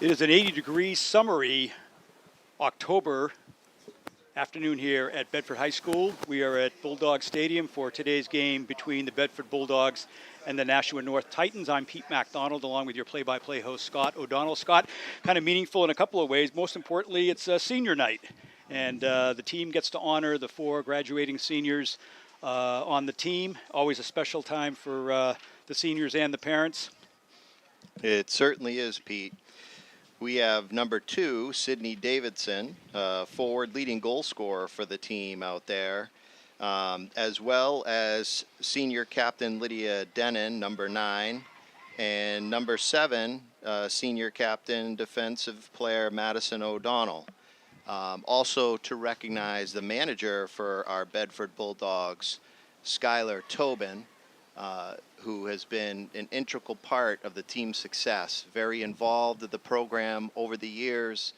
It is an 80-degree summery October afternoon here at Bedford High School. We are at Bulldog Stadium for today's game between the Bedford Bulldogs and the Nashua North Titans. I'm Pete MacDonald, along with your play-by-play host, Scott O'Donnell. Scott, kind of meaningful in a couple of ways. Most importantly, it's a senior night, and the team gets to honor the 4 graduating seniors on the team. Always a special time for the seniors and the parents. It certainly is, Pete. We have number 2, Sydney Davidson, forward leading goal scorer for the team out there, as well as senior captain Lydia Denon, number 9, and number 7, senior captain defensive player Madison O'Donnell. Also to recognize the manager for our Bedford Bulldogs, Skylar Tobin, who has been an integral part of the team's success, very involved in the program over the years,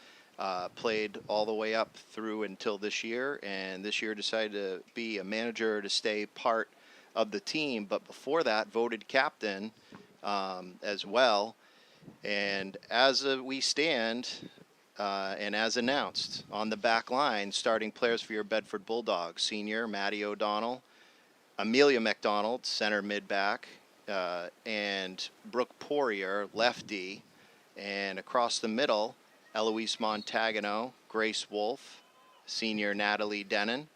played all the way up through until this year, and this year decided to be a manager to stay part of the team, but before that voted captain as well. And as we stand, and as announced, on the back line, starting players for your Bedford Bulldogs, senior Maddie O'Donnell, Amelia McDonald, center mid-back, and Brooke Poirier, lefty. And across the middle, Eloise Montagano, Grace Wolf, senior Natalie Denon.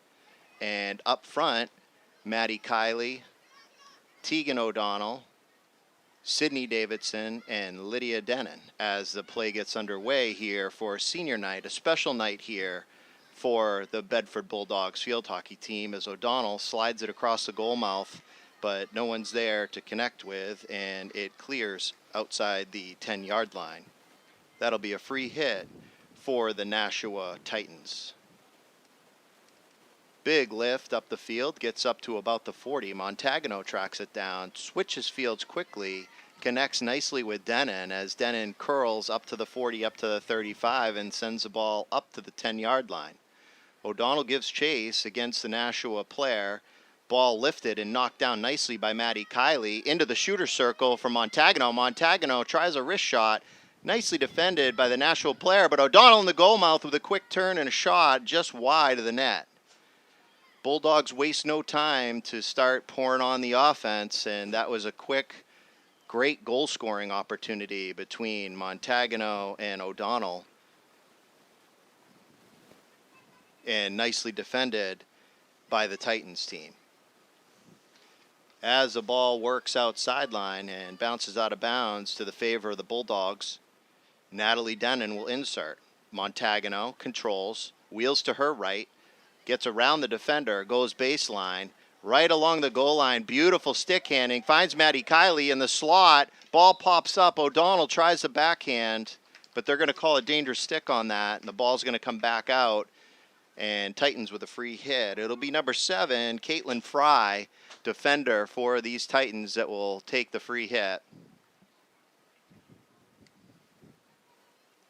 And up front, Maddie Kiley, Tegan O'Donnell, Sydney Davidson, and Lydia Denon as the play gets underway here for senior night, a special night here for the Bedford Bulldogs field hockey team, as O'Donnell slides it across the goal mouth, but no one's there to connect with, and it clears outside the 10-yard line. That'll be a free hit for the Nashua Titans. Big lift up the field, gets up to about the 40. Montagano tracks it down, switches fields quickly, connects nicely with Denon as Denon curls up to the 40, up to the 35, and sends the ball up to the 10-yard line. O'Donnell gives chase against the Nashua player. Ball lifted and knocked down nicely by Maddie Kiley into the shooter circle for Montagano. Montagano tries a wrist shot. Nicely defended by the Nashua player, but O'Donnell in the goal mouth with a quick turn and a shot just wide of the net. Bulldogs waste no time to start pouring on the offense, and that was a quick, great goal-scoring opportunity between Montagano and O'Donnell. And nicely defended by the Titans team. As the ball works out sideline and bounces out of bounds to the favor of the Bulldogs, Natalie Denon will insert. Montagano controls, wheels to her right, gets around the defender, goes baseline, right along the goal line. Beautiful stick handing, finds Maddie Kiley in the slot. Ball pops up. O'Donnell tries the backhand, but they're going to call a dangerous stick on that, and the ball's going to come back out. And Titans with a free hit. It'll be number 7, Caitlin Fry, defender for these Titans, that will take the free hit.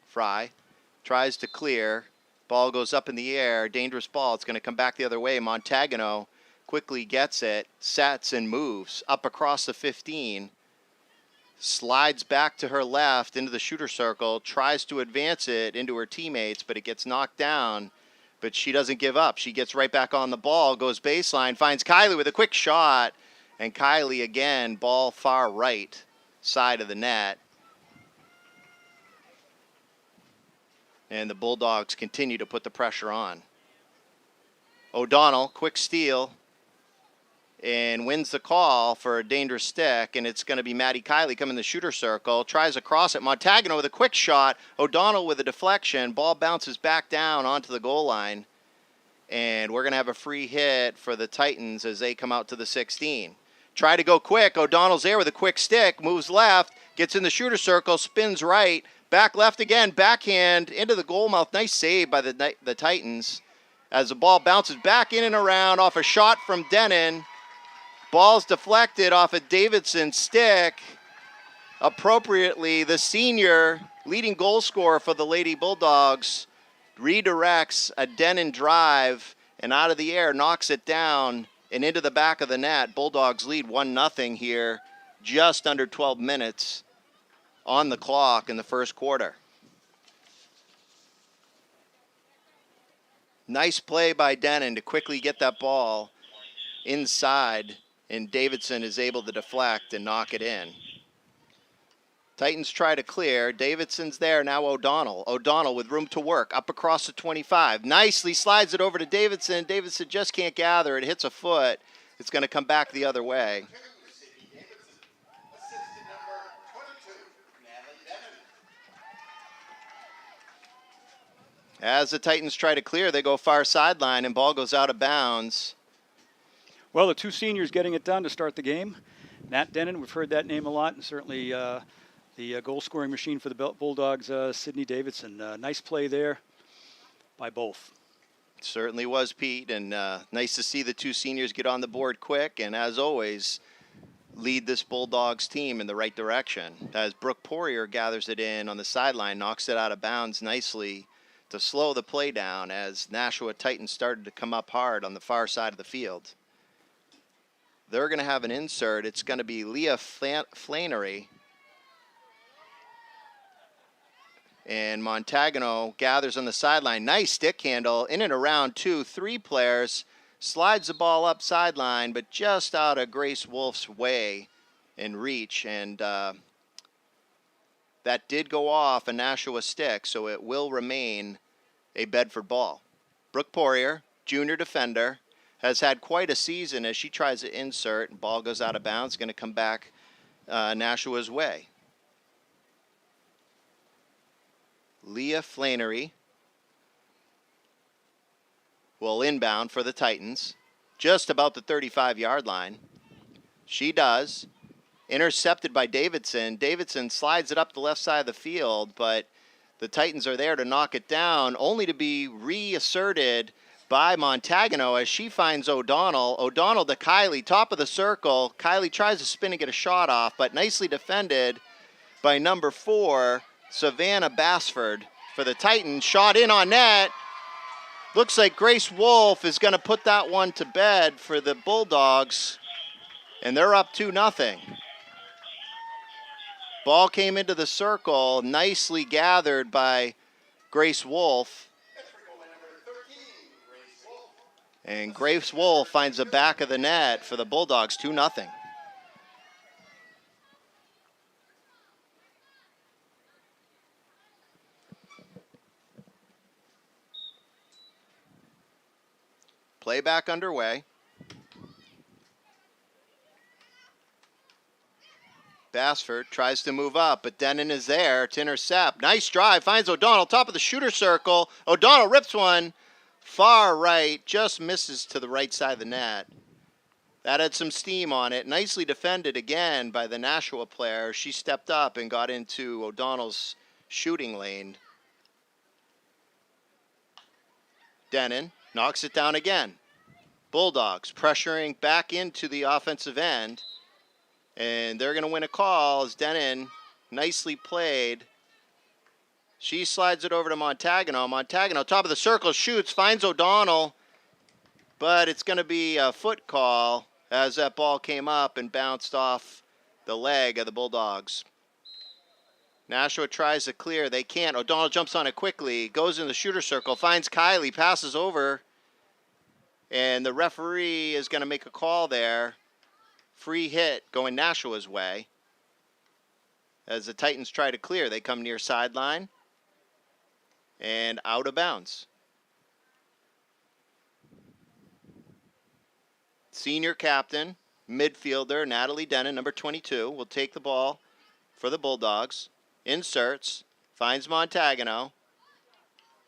Fry tries to clear. Ball goes up in the air. Dangerous ball. It's going to come back the other way. Montagano quickly gets it, sets and moves up across the 15. Slides back to her left into the shooter circle. Tries to advance it into her teammates, but it gets knocked down. But she doesn't give up. She gets right back on the ball, goes baseline, finds Kiley with a quick shot. And Kiley again, ball far right side of the net. And the Bulldogs continue to put the pressure on. O'Donnell, quick steal, and wins the call for a dangerous stick, and it's going to be Maddie Kiley coming in the shooter circle, tries across it. Montagano with a quick shot. O'Donnell with a deflection. Ball bounces back down onto the goal line, and we're going to have a free hit for the Titans as they come out to the 16. Try to go quick. O'Donnell's there with a quick stick, moves left, gets in the shooter circle, spins right, back left again, backhand into the goal mouth. Nice save by the Titans as the ball bounces back in and around off a shot from Denon. Ball's deflected off a Davidson stick. Appropriately, the senior leading goal scorer for the Lady Bulldogs redirects a Denon drive and out of the air knocks it down and into the back of the net. Bulldogs lead 1-0 here, just under 12 minutes on the clock in the first quarter. Nice play by Denon to quickly get that ball inside, and Davidson is able to deflect and knock it in. Titans try to clear. Davidson's there. Now O'Donnell. O'Donnell with room to work. Up across the 25. Nicely slides it over to Davidson. Davidson just can't gather. It hits a foot. It's going to come back the other way. As the Titans try to clear, they go far sideline, and ball goes out of bounds. Well, the two seniors getting it done to start the game. Nat Denon, we've heard that name a lot, and certainly the goal-scoring machine for the Bulldogs, Sidney Davidson. Nice play there by both. Certainly was, Pete, and nice to see the two seniors get on the board quick, and as always, lead this Bulldogs team in the right direction. As Brooke Poirier gathers it in on the sideline, knocks it out of bounds nicely to slow the play down as Nashua Titans started to come up hard on the far side of the field. They're going to have an insert. It's going to be Leah Flannery. And Montagano gathers on the sideline. Nice stick handle. In and around 2-3 players. Slides the ball up sideline, but just out of Grace Wolf's way and reach. And that did go off a Nashua stick, so it will remain a Bedford ball. Brooke Poirier, junior defender, has had quite a season as she tries to insert. And ball goes out of bounds. Going to come back Nashua's way. Leah Flannery will inbound for the Titans, just about the 35-yard line. She does. Intercepted by Davidson. Davidson slides it up the left side of the field, but the Titans are there to knock it down, only to be reasserted by Montagano as she finds O'Donnell. O'Donnell to Kylie, top of the circle. Kylie tries to spin and get a shot off, but nicely defended by number 4, Savannah Bassford for the Titans. Shot in on net. Looks like Grace Wolf is going to put that one to bed for the Bulldogs, and they're up 2-0. Ball came into the circle, nicely gathered by Grace Wolf. And Grace Wolf finds the back of the net for the Bulldogs, 2-0. Playback underway. Bassford tries to move up, but Denon is there to intercept. Nice drive, finds O'Donnell, top of the shooter circle. O'Donnell rips one far right, just misses to the right side of the net. That had some steam on it. Nicely defended again by the Nashua player. She stepped up and got into O'Donnell's shooting lane. Denon knocks it down again. Bulldogs pressuring back into the offensive end. And they're going to win a call as Denon, nicely played. She slides it over to Montagano. Montagano, top of the circle, shoots, finds O'Donnell. But it's going to be a foot call as that ball came up and bounced off the leg of the Bulldogs. Nashua tries to clear. They can't. O'Donnell jumps on it quickly, goes in the shooter circle, finds Kylie, passes over. And the referee is going to make a call there. Free hit going Nashua's way. As the Titans try to clear, they come near sideline and out of bounds. Senior captain, midfielder Natalie Denon, number 22, will take the ball for the Bulldogs. Inserts, finds Montagano.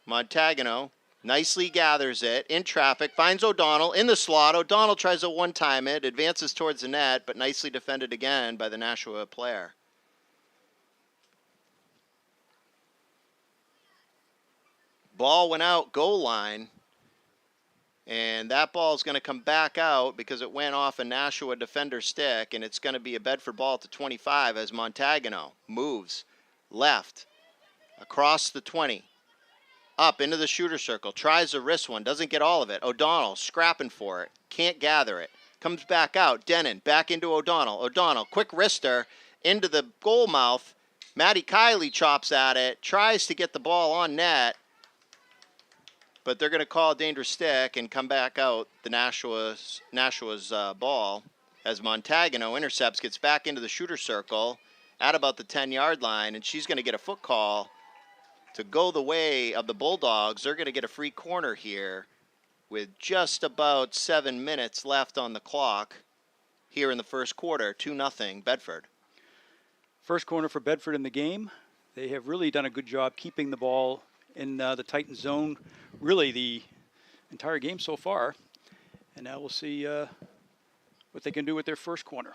Montagano nicely gathers it in traffic, finds O'Donnell in the slot. O'Donnell tries to one-time it, advances towards the net, but nicely defended again by the Nashua player. Ball went out goal line, and that ball is going to come back out because it went off a Nashua defender stick, and it's going to be a Bedford ball to 25 as Montagano moves left across the 20. Up into the shooter circle, tries a wrist one, doesn't get all of it. O'Donnell scrapping for it, can't gather it. Comes back out, Denon back into O'Donnell. O'Donnell, quick wrister into the goal mouth. Maddie Kiley chops at it, tries to get the ball on net. but they're going to call a dangerous stick and come back out the Nashua's ball as Montagano intercepts, gets back into the shooter circle at about the 10-yard line, and she's going to get a foot call to go the way of the Bulldogs. They're going to get a free corner here with just about 7 minutes left on the clock here in the first quarter. 2-0 Bedford. First corner for Bedford in the game. They have really done a good job keeping the ball in the Titan zone, really the entire game so far. And now we'll see what they can do with their first corner.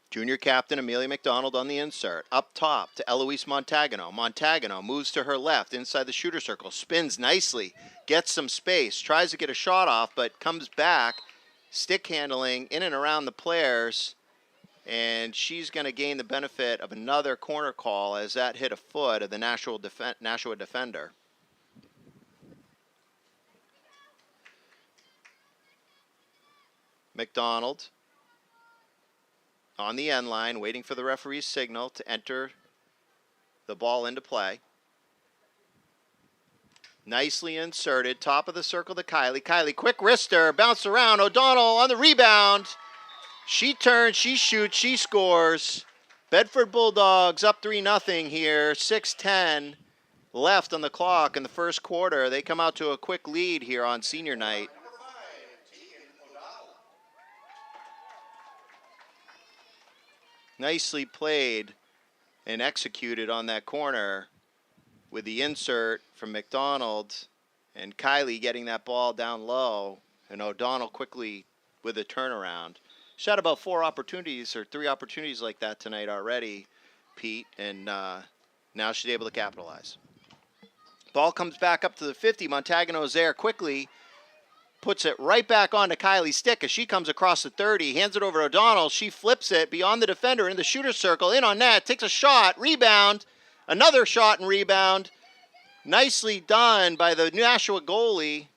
Junior captain Amelia McDonald on the insert. Up top to Eloise Montagano. Montagano moves to her left inside the shooter circle. Spins nicely. Gets some space. Tries to get a shot off, but comes back. Stick handling in and around the players. And she's going to gain the benefit of another corner call as that hit a foot of the Nashua defender. McDonald on the end line, waiting for the referee's signal to enter the ball into play. Nicely inserted, top of the circle to Kylie. Kylie, quick wrister, bounce around. O'Donnell on the rebound. She turns, she shoots, she scores. Bedford Bulldogs up 3-0 here. 6:10 left on the clock in the first quarter. They come out to a quick lead here on senior night. Nicely played and executed on that corner with the insert from McDonald and Kylie getting that ball down low, and O'Donnell quickly with a turnaround. She's had about 3 opportunities like that tonight already, Pete, and now she's able to capitalize. Ball comes back up to the 50. Montagano's there quickly. Puts it right back onto Kylie's stick as she comes across the 30. Hands it over to O'Donnell. She flips it beyond the defender in the shooter circle. In on net. Takes a shot. Rebound. Another shot and rebound. Nicely done by the Nashua goalie.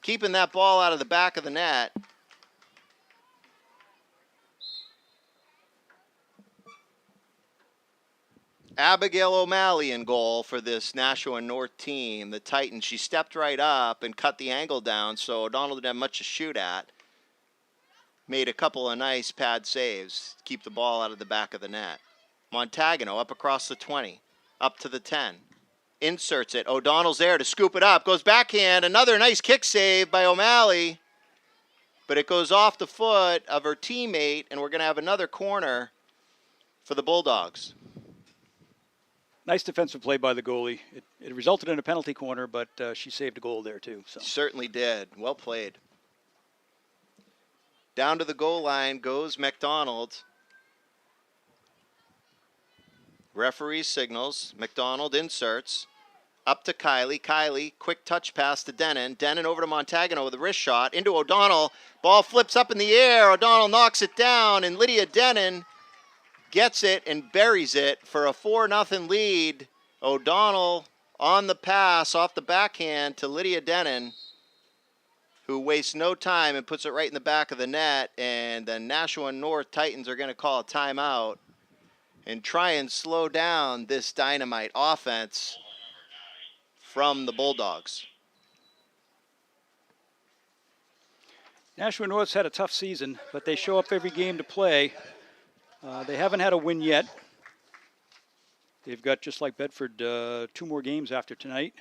Keeping that ball out of the back of the net. Abigail O'Malley in goal for this Nashua North team. The Titans, she stepped right up and cut the angle down, so O'Donnell didn't have much to shoot at. Made a couple of nice pad saves to keep the ball out of the back of the net. Montagano up across the 20, up to the 10. Inserts it. O'Donnell's there to scoop it up. Goes backhand. Another nice kick save by O'Malley. But it goes off the foot of her teammate, and we're going to have another corner for the Bulldogs. Nice defensive play by the goalie. It resulted in a penalty corner, but she saved a goal there too. So. Certainly did. Well played. Down to the goal line goes McDonald. Referee signals. McDonald inserts. Up to Kylie. Kylie, quick touch pass to Denon. Denon over to Montagano with a wrist shot. Into O'Donnell. Ball flips up in the air. O'Donnell knocks it down, and Lydia Denon gets it and buries it for a 4-0 lead. O'Donnell on the pass off the backhand to Lydia Denon, who wastes no time and puts it right in the back of the net. And the Nashua North Titans are going to call a timeout and try and slow down this dynamite offense from the Bulldogs. Nashua North's had a tough season, but they show up every game to play. They haven't had a win yet. They've got, just like Bedford, 2 more games after tonight.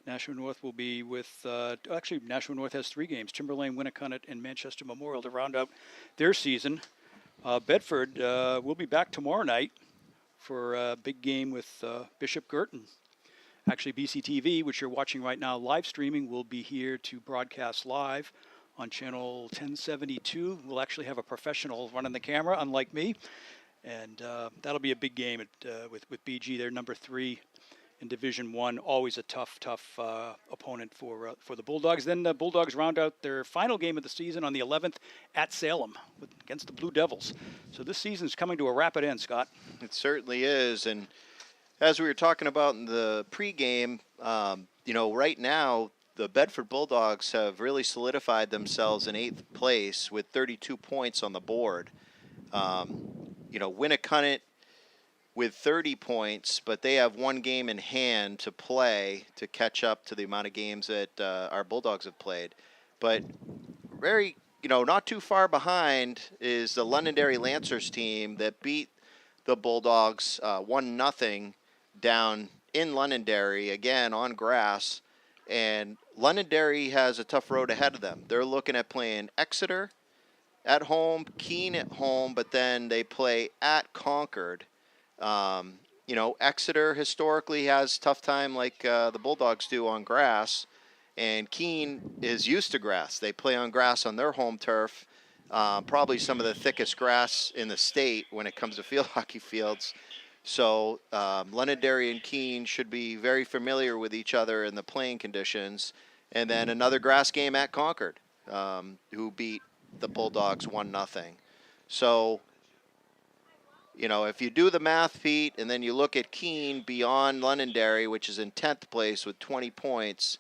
Nashua North will be with, actually Nashua North has 3 games, Timberlane, Winnicott, and Manchester Memorial to round out their season. Bedford will be back tomorrow night for a big game with Bishop Girton. Actually, BCTV, which you're watching right now live streaming, will be here to broadcast live on channel 1072. We'll actually have a professional running the camera, unlike me. And that'll be a big game with BG. They're number 3 in Division 1. Always a tough opponent for the Bulldogs. Then the Bulldogs round out their final game of the season on the 11th at Salem against the Blue Devils. So this season's coming to a rapid end, Scott. It certainly is. And as we were talking about in the pregame, right now, the Bedford Bulldogs have really solidified themselves in 8th place with 32 points on the board. Winnicott with 30 points, but they have one game in hand to play to catch up to the amount of games that our Bulldogs have played. But very, not too far behind is the Londonderry Lancers team that beat the Bulldogs 1-0 down in Londonderry, again on grass. And Londonderry has a tough road ahead of them. They're looking at playing Exeter at home, Keene at home, but then they play at Concord. Exeter historically has tough time like the Bulldogs do on grass, and Keene is used to grass. They play on grass on their home turf, probably some of the thickest grass in the state when it comes to field hockey fields. So Londonderry and Keene should be very familiar with each other in the playing conditions. And then another grass game at Concord, who beat the Bulldogs 1-0. So, if you do the math, Pete, and then you look at Keene beyond Londonderry, which is in 10th place with 20 points,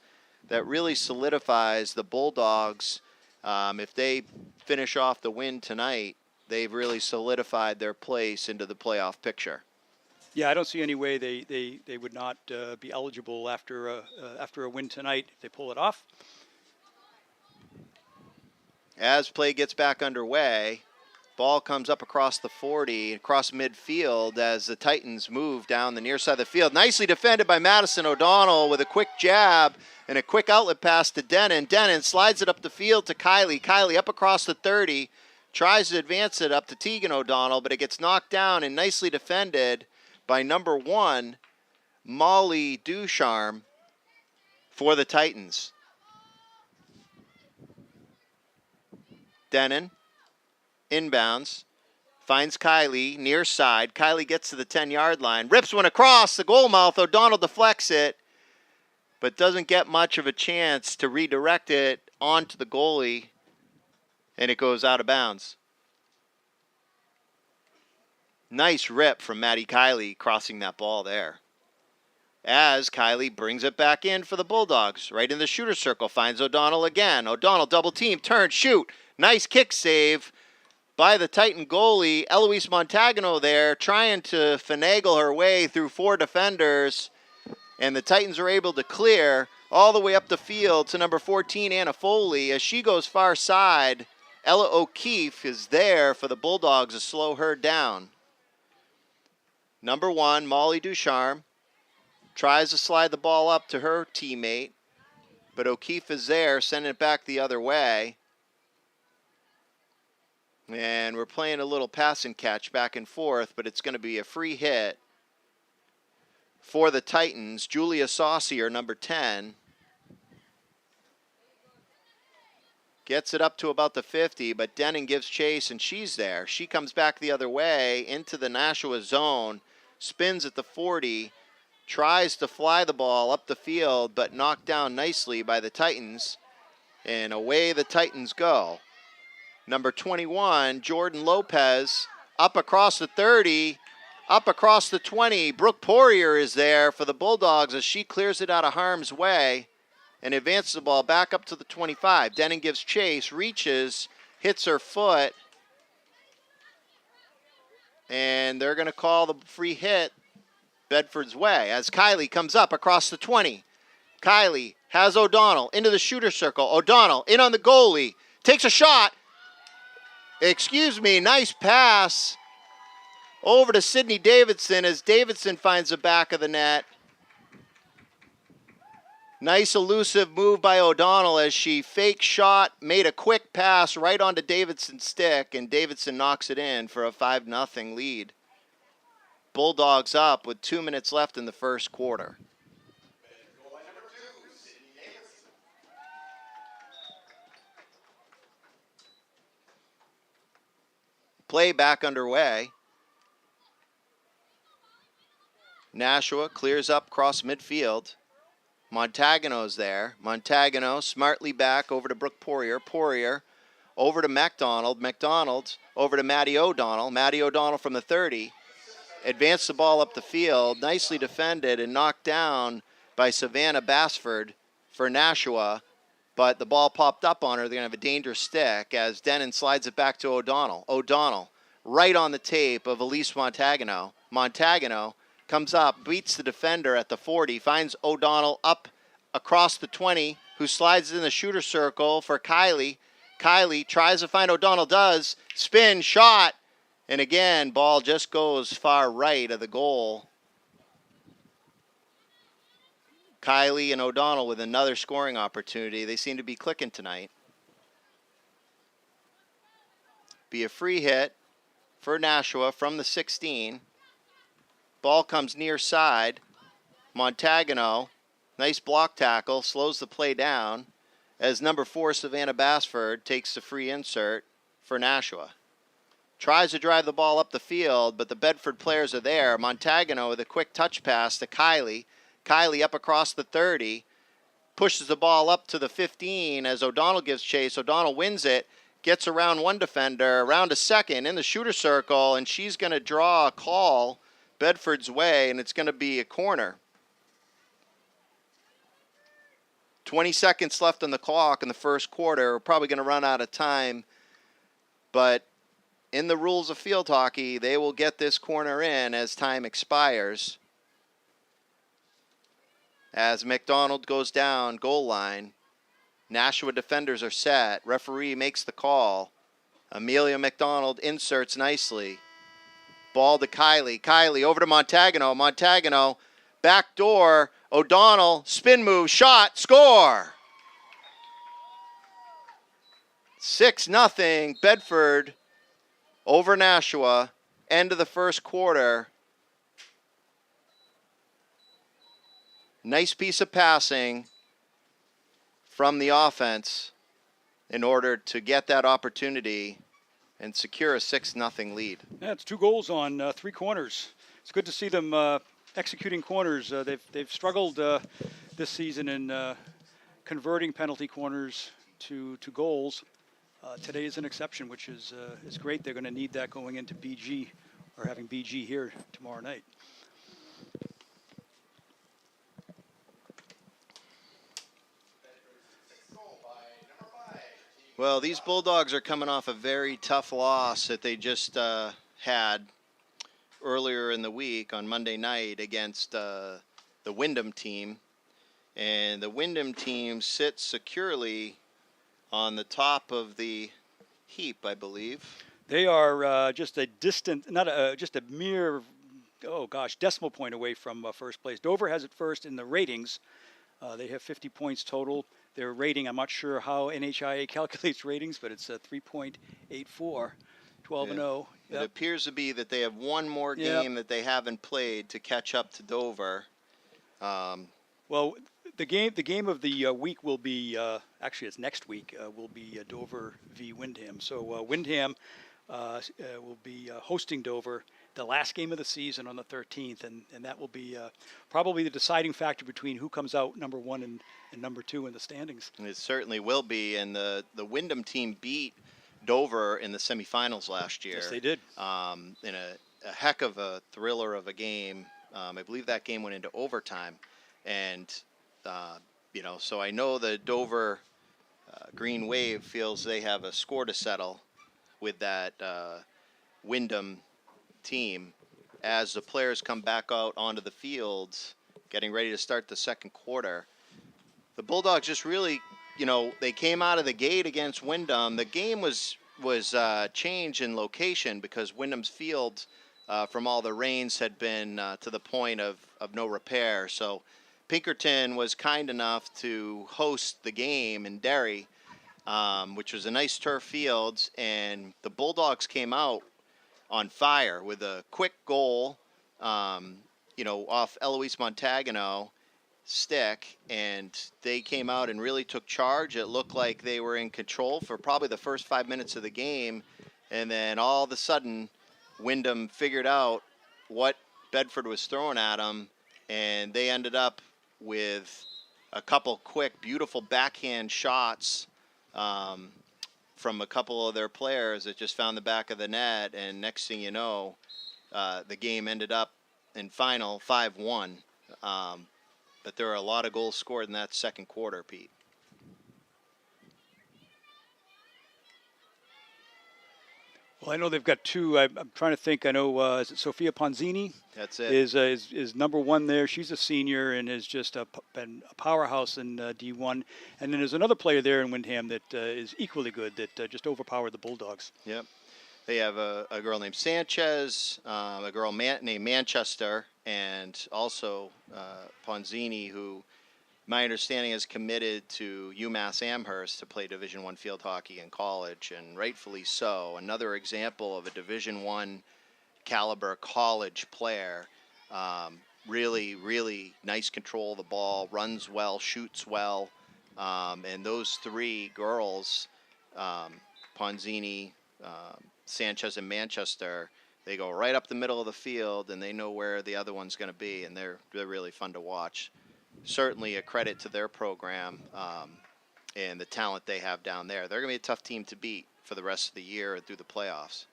that really solidifies the Bulldogs. If they finish off the win tonight, they've really solidified their place into the playoff picture. Yeah, I don't see any way they would not be eligible after a win tonight if they pull it off. As play gets back underway, ball comes up across the 40, across midfield as the Titans move down the near side of the field. Nicely defended by Madison O'Donnell with a quick jab and a quick outlet pass to Denon. Denon slides it up the field to Kylie. Kylie up across the 30, tries to advance it up to Tegan O'Donnell, but it gets knocked down and nicely defended by number 1, Molly Ducharme for the Titans. Denon inbounds, finds Kylie near side. Kylie gets to the 10-yard line, rips one across the goal mouth. O'Donnell deflects it, but doesn't get much of a chance to redirect it onto the goalie, and it goes out of bounds. Nice rip from Maddie Kylie crossing that ball there. As Kylie brings it back in for the Bulldogs, right in the shooter circle, finds O'Donnell again. O'Donnell double team, turn, shoot. Nice kick save by the Titan goalie, Eloise Montagano there, trying to finagle her way through 4 defenders. And the Titans are able to clear all the way up the field to number 14, Anna Foley. As she goes far side, Ella O'Keefe is there for the Bulldogs to slow her down. Number 1, Molly Ducharme, tries to slide the ball up to her teammate, but O'Keefe is there, sending it back the other way. And we're playing a little pass and catch back and forth, but it's going to be a free hit for the Titans. Julia Saucier, number 10, gets it up to about the 50, but Denon gives chase, and she's there. She comes back the other way into the Nashua zone, spins at the 40, tries to fly the ball up the field, but knocked down nicely by the Titans, and away the Titans go. Number 21, Jordan Lopez, up across the 30, up across the 20. Brooke Poirier is there for the Bulldogs as she clears it out of harm's way and advances the ball back up to the 25. Denon gives chase, reaches, hits her foot, and they're going to call the free hit Bedford's way as Kylie comes up across the 20. Kylie has O'Donnell into the shooter circle. O'Donnell in on the goalie, takes a shot. Nice pass over to Sydney Davidson as Davidson finds the back of the net. Nice elusive move by O'Donnell as she fake shot, made a quick pass right onto Davidson's stick, and Davidson knocks it in for a 5-0 lead. Bulldogs up with 2 minutes left in the first quarter. Play back underway. Nashua clears up across midfield. Montagano's there. Montagano smartly back over to Brooke Poirier. Poirier over to McDonald. McDonald over to Maddie O'Donnell. Maddie O'Donnell from the 30. Advanced the ball up the field. Nicely defended and knocked down by Savannah Bassford for Nashua. But the ball popped up on her. They're going to have a dangerous stick as Denon slides it back to O'Donnell. O'Donnell right on the tape of Elise Montagano. Montagano comes up, beats the defender at the 40, finds O'Donnell up across the 20, who slides in the shooter circle for Kylie. Kylie tries to find O'Donnell, does, spin, shot, and again, ball just goes far right of the goal. Kylie and O'Donnell with another scoring opportunity. They seem to be clicking tonight. Be a free hit for Nashua from the 16. Ball comes near side. Montagano, nice block tackle, slows the play down as number 4, Savannah Bassford, takes the free insert for Nashua. Tries to drive the ball up the field, but the Bedford players are there. Montagano with a quick touch pass to Kylie. Kylie up across the 30, pushes the ball up to the 15 as O'Donnell gives chase. O'Donnell wins it, gets around one defender, around a second in the shooter circle, and she's going to draw a call Bedford's way, and it's going to be a corner. 20 seconds left on the clock in the first quarter. We're probably going to run out of time, but in the rules of field hockey, they will get this corner in as time expires. As McDonald goes down goal line, Nashua defenders are set. Referee makes the call. Amelia McDonald inserts nicely. Ball to Kylie. Kylie over to Montagano. Montagano, back door. O'Donnell, spin move, shot, score. 6-0 Bedford over Nashua. End of the first quarter. Nice piece of passing from the offense in order to get that opportunity and secure a 6-0 lead. Yeah, it's 2 goals on 3 corners. It's good to see them executing corners. They've struggled this season in converting penalty corners to goals. Today is an exception, which is great. They're going to need that going into BG, or having BG here tomorrow night. Well, these Bulldogs are coming off a very tough loss that they just had earlier in the week on Monday night against the Wyndham team. And the Wyndham team sits securely on the top of the heap, I believe. They are just a distant, just a mere, decimal point away from first place. Dover has it first in the ratings. They have 50 points total. Their rating, I'm not sure how NHIA calculates ratings, but it's 3.84, 12-0. It appears to be that they have one more game that they haven't played to catch up to Dover. Well, the game of the week will be, actually it's next week, will be Dover v. Wyndham. So Wyndham will be hosting Dover the last game of the season on the 13th, and that will be probably the deciding factor between who comes out number 1 and number 2 in the standings. And it certainly will be, and the Wyndham team beat Dover in the semifinals last year. Yes, they did. In a heck of a thriller of a game. I believe that game went into overtime, and so I know the Dover Green Wave feels they have a score to settle with that Wyndham team as the players come back out onto the fields, getting ready to start the second quarter. The Bulldogs just really, they came out of the gate against Wyndham. The game was changed in location because Wyndham's field, from all the rains, had been to the point of no repair. So Pinkerton was kind enough to host the game in Derry, which was a nice turf field, and the Bulldogs came out on fire with a quick goal, off Eloise Montagano stick, and they came out and really took charge. It looked like they were in control for probably the first 5 minutes of the game, and then all of a sudden, Wyndham figured out what Bedford was throwing at them, and they ended up with a couple quick, beautiful backhand shots from a couple of their players that just found the back of the net, and next thing you know, the game ended up in final 5-1. But there are a lot of goals scored in that second quarter, Pete. Well, I know they've got two. I'm trying to think. I know is it Sophia Ponzini? That's it. Is number one there. She's a senior and has just been a powerhouse in D1. And then there's another player there in Windham that is equally good that just overpowered the Bulldogs. Yep. They have a girl named Sanchez, a girl named Manchester, and also Ponzini, who my understanding is committed to UMass Amherst to play Division I field hockey in college, and rightfully so. Another example of a Division I caliber college player. Really, really nice control of the ball, runs well, shoots well. And those three girls, Ponzini, Sanchez, and Manchester, they go right up the middle of the field, and they know where the other one's going to be, and they're really fun to watch. Certainly a credit to their program and the talent they have down there. They're going to be a tough team to beat for the rest of the year and through the playoffs.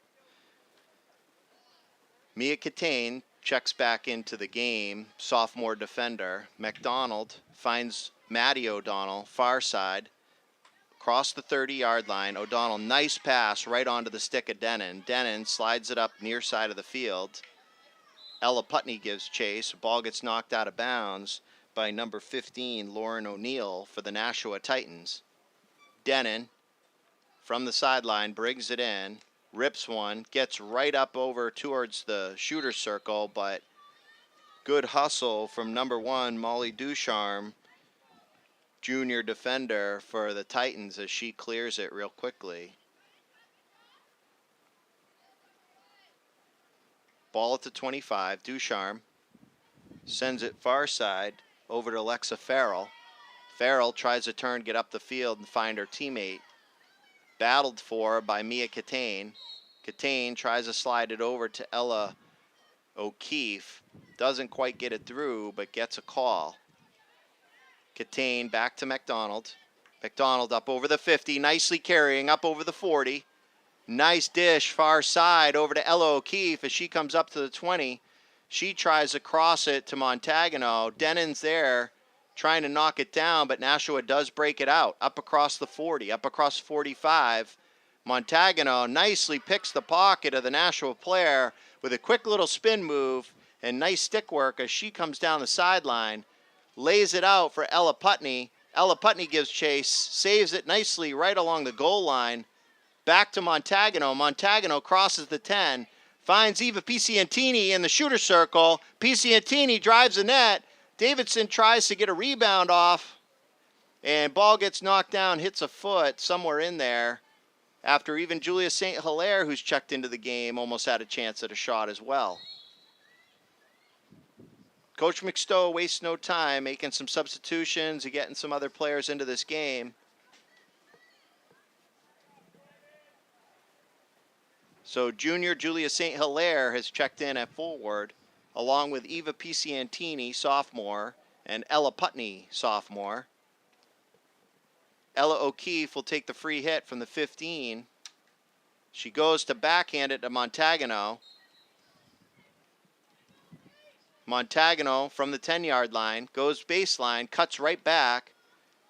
Mia Catane checks back into the game, sophomore defender. McDonald finds Maddie O'Donnell, far side, across the 30-yard line. O'Donnell, nice pass right onto the stick of Denon. Denon slides it up near side of the field. Ella Putney gives chase. Ball gets knocked out of bounds by number 15, Lauren O'Neill, for the Nashua Titans. Denon, from the sideline, brings it in, rips one, gets right up over towards the shooter circle, but good hustle from number 1, Molly Ducharme, junior defender for the Titans, as she clears it real quickly. Ball at the 25, Ducharme sends it far side over to Alexa Farrell. Farrell tries to turn, get up the field, and find her teammate. Battled for by Mia Catane. Catane tries to slide it over to Ella O'Keefe. Doesn't quite get it through, but gets a call. Catane back to McDonald. McDonald up over the 50, nicely carrying up over the 40. Nice dish far side over to Ella O'Keefe as she comes up to the 20. She tries to cross it to Montagano. Denon's there trying to knock it down, but Nashua does break it out. Up across the 40, up across 45. Montagano nicely picks the pocket of the Nashua player with a quick little spin move and nice stick work as she comes down the sideline. Lays it out for Ella Putney. Ella Putney gives chase, saves it nicely right along the goal line. Back to Montagano. Montagano crosses the 10. Finds Eva Piciantini in the shooter circle. Piciantini drives the net. Davidson tries to get a rebound off. And ball gets knocked down, hits a foot somewhere in there. After even Julia St. Hilaire, who's checked into the game, almost had a chance at a shot as well. Coach McStowe wastes no time making some substitutions and getting some other players into this game. So junior Julia St. Hilaire has checked in at forward, along with Eva Piciantini, sophomore, and Ella Putney, sophomore. Ella O'Keefe will take the free hit from the 15. She goes to backhand it to Montagano. Montagano from the 10-yard line, goes baseline, cuts right back,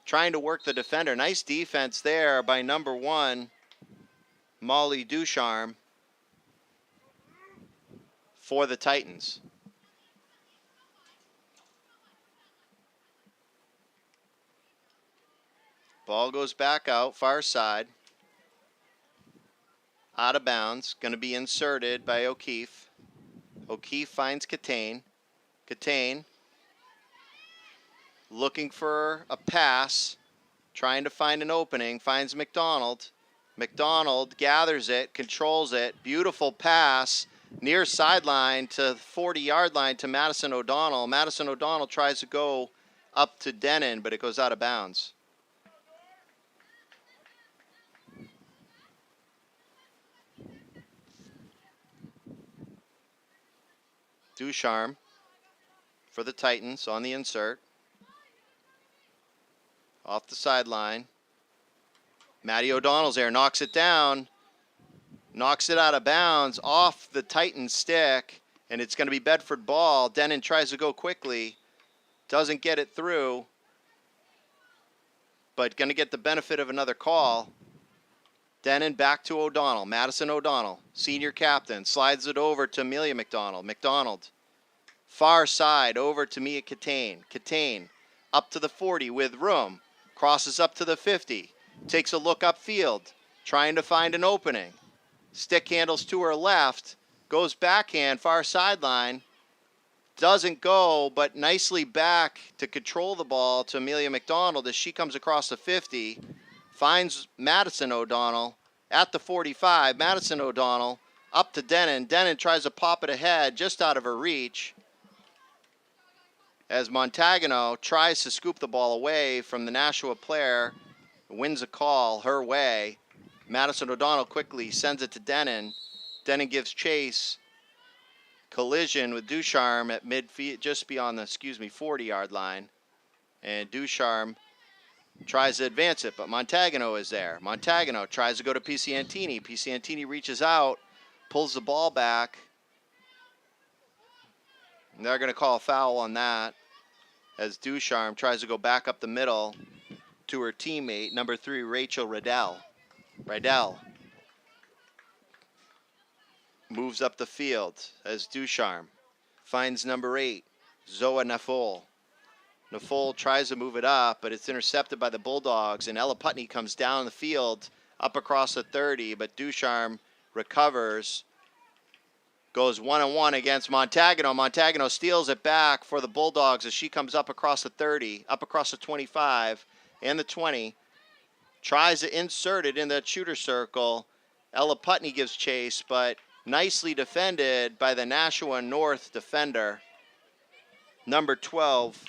trying to work the defender. Nice defense there by number 1, Molly Ducharme, for the Titans. Ball goes back out, far side. Out of bounds, going to be inserted by O'Keefe. O'Keefe finds Catane. Catane looking for a pass, trying to find an opening, finds McDonald. McDonald gathers it, controls it, beautiful pass, near sideline to 40-yard line to Madison O'Donnell. Madison O'Donnell tries to go up to Denon, but it goes out of bounds. Ducharme for the Titans on the insert. Off the sideline. Maddie O'Donnell's there, knocks it down. Knocks it out of bounds off the Titans stick, and it's going to be Bedford ball. Denon tries to go quickly. Doesn't get it through, but going to get the benefit of another call. Denon back to O'Donnell. Madison O'Donnell, senior captain, slides it over to Amelia McDonald. McDonald, far side over to Mia Catane. Catane up to the 40 with room. Crosses up to the 50. Takes a look upfield, trying to find an opening. Stick handles to her left. Goes backhand, far sideline. Doesn't go, but nicely back to control the ball to Amelia McDonald as she comes across the 50. Finds Madison O'Donnell at the 45. Madison O'Donnell up to Denon. Denon tries to pop it ahead, just out of her reach, as Montagano tries to scoop the ball away from the Nashua player. Wins a call her way. Madison O'Donnell quickly sends it to Denon. Denon gives chase. Collision with Ducharme at midfield, just beyond the 40-yard line. And Ducharme tries to advance it, but Montagano is there. Montagano tries to go to Pisciantini. Pisciantini reaches out, pulls the ball back. And they're going to call a foul on that as Ducharme tries to go back up the middle to her teammate, number 3, Rachel Riddell. Riddell moves up the field as Ducharme finds number 8, Zoa Nafol. Nafol tries to move it up, but it's intercepted by the Bulldogs, and Ella Putney comes down the field up across the 30, but Ducharme recovers, goes one-on-one against Montagano. Montagano steals it back for the Bulldogs as she comes up across the 30, up across the 25 and the 20, tries to insert it in the shooter circle. Ella Putney gives chase, but nicely defended by the Nashua North defender, number 12,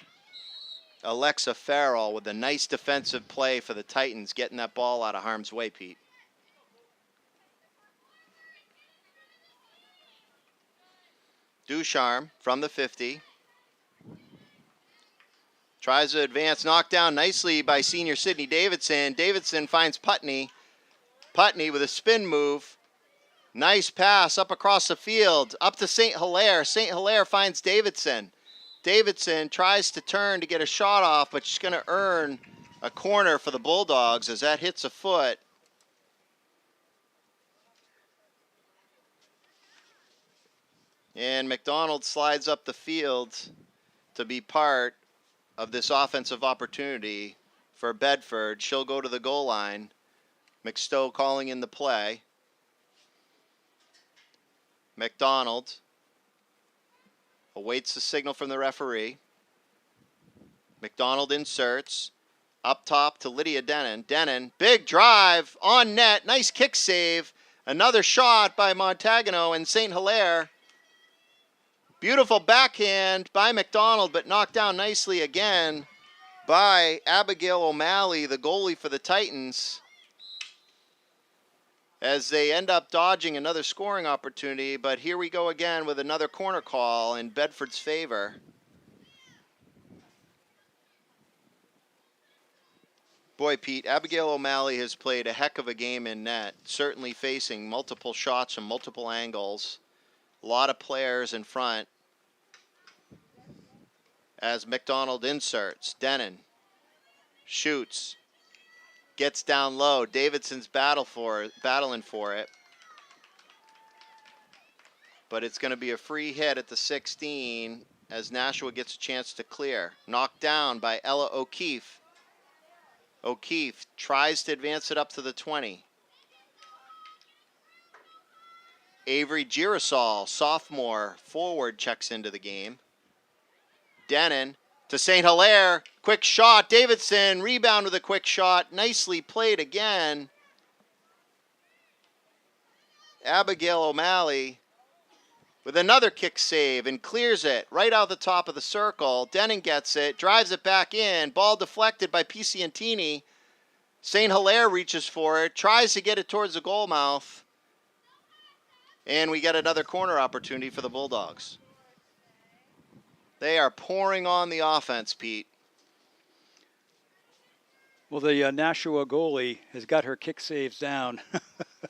Alexa Farrell, with a nice defensive play for the Titans, getting that ball out of harm's way, Pete. Ducharme from the 50. Tries to advance, knocked down nicely by senior Sydney Davidson. Davidson finds Putney. Putney with a spin move. Nice pass up across the field, up to St. Hilaire. St. Hilaire finds Davidson. Davidson tries to turn to get a shot off, but she's going to earn a corner for the Bulldogs as that hits a foot. And McDonald slides up the field to be part of this offensive opportunity for Bedford. She'll go to the goal line. McStowe calling in the play. McDonald awaits the signal from the referee. McDonald inserts. Up top to Lydia Denon. Denon, big drive on net. Nice kick save. Another shot by Montagano and St. Hilaire. Beautiful backhand by McDonald, but knocked down nicely again by Abigail O'Malley, the goalie for the Titans, as they end up dodging another scoring opportunity. But here we go again with another corner call in Bedford's favor. Boy, Pete, Abigail O'Malley has played a heck of a game in net, certainly facing multiple shots from multiple angles. A lot of players in front. As McDonald inserts, Denon shoots, gets down low. Davidson's battling for it. But it's going to be a free hit at the 16 as Nashua gets a chance to clear. Knocked down by Ella O'Keefe. O'Keefe tries to advance it up to the 20. Avery Girasol, sophomore forward, checks into the game. Denon to St. Hilaire. Quick shot. Davidson rebound with a quick shot. Nicely played again. Abigail O'Malley with another kick save and clears it right out the top of the circle. Denon gets it, drives it back in. Ball deflected by Pisciantini. St. Hilaire reaches for it, tries to get it towards the goal mouth. And we get another corner opportunity for the Bulldogs. They are pouring on the offense, Pete. Well, the Nashua goalie has got her kick saves down.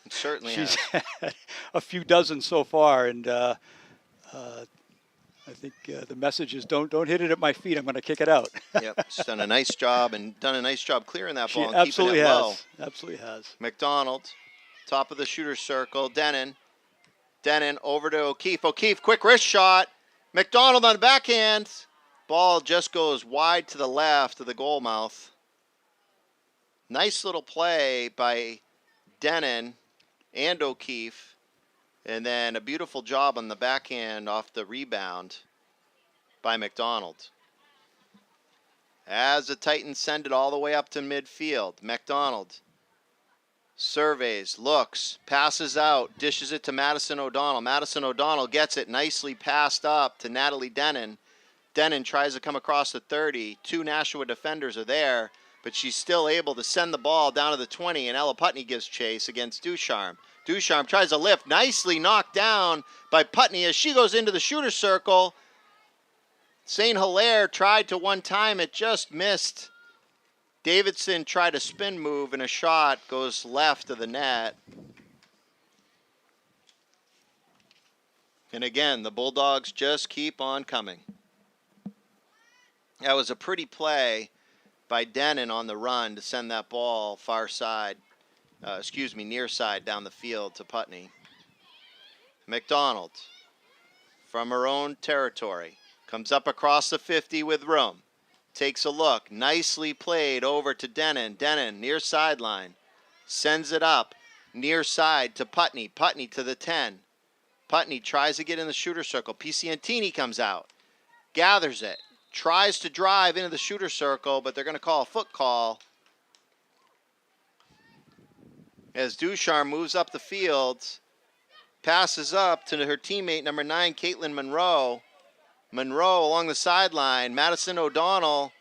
Certainly She's has. had a few dozen so far, and I think the message is don't hit it at my feet. I'm going to kick it out. Yep, she's done a nice job clearing that She ball and absolutely keeping it low. has. Absolutely has. McDonald top of the shooter circle. Denon over to O'Keefe. O'Keefe, quick wrist shot. McDonald on the backhand. Ball just goes wide to the left of the goal mouth. Nice little play by Denon and O'Keefe. And then a beautiful job on the backhand off the rebound by McDonald. As the Titans send it all the way up to midfield, McDonald surveys, looks, passes out, dishes it to Madison O'Donnell. Madison O'Donnell gets it nicely passed up to Natalie Denon. Denon tries to come across the 30. Two Nashua defenders are there, but she's still able to send the ball down to the 20, and Ella Putney gives chase against Ducharme. Ducharme tries to lift, nicely knocked down by Putney as she goes into the shooter circle. St. Hilaire tried to one time, it just missed. Davidson tried a spin move and a shot goes left of the net. And again, the Bulldogs just keep on coming. That was a pretty play by Denon on the run to send that ball near side down the field to Putney. McDonald from her own territory comes up across the 50 with room. Takes a look. Nicely played over to Denon. Denon near sideline. Sends it up near side to Putney. Putney to the 10. Putney tries to get in the shooter circle. Piciantini comes out. Gathers it. Tries to drive into the shooter circle, but they're going to call a foot call. As Ducharme moves up the field. Passes up to her teammate number 9, Caitlin Monroe. Monroe along the sideline. Madison O'Donnell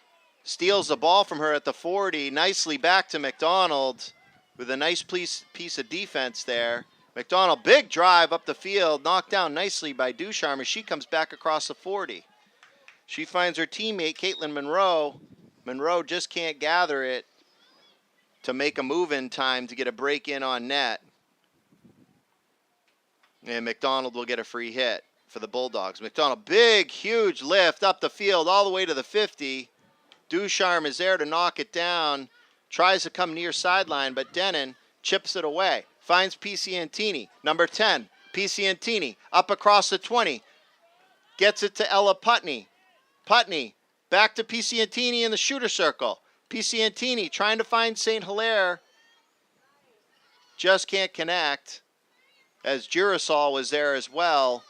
steals the ball from her at the 40. Nicely back to McDonald with a nice piece of defense there. McDonald, big drive up the field. Knocked down nicely by Ducharme as she comes back across the 40. She finds her teammate, Caitlin Monroe. Monroe just can't gather it to make a move in time to get a break in on net. And McDonald will get a free hit for the Bulldogs. McDonald, big, huge lift up the field all the way to the 50. Ducharme is there to knock it down. Tries to come near sideline, but Denon chips it away. Finds Piciantini, number 10. Piciantini up across the 20. Gets it to Ella Putney. Putney back to Piciantini in the shooter circle. Piciantini trying to find St. Hilaire. Just can't connect. As Girasol was there as well.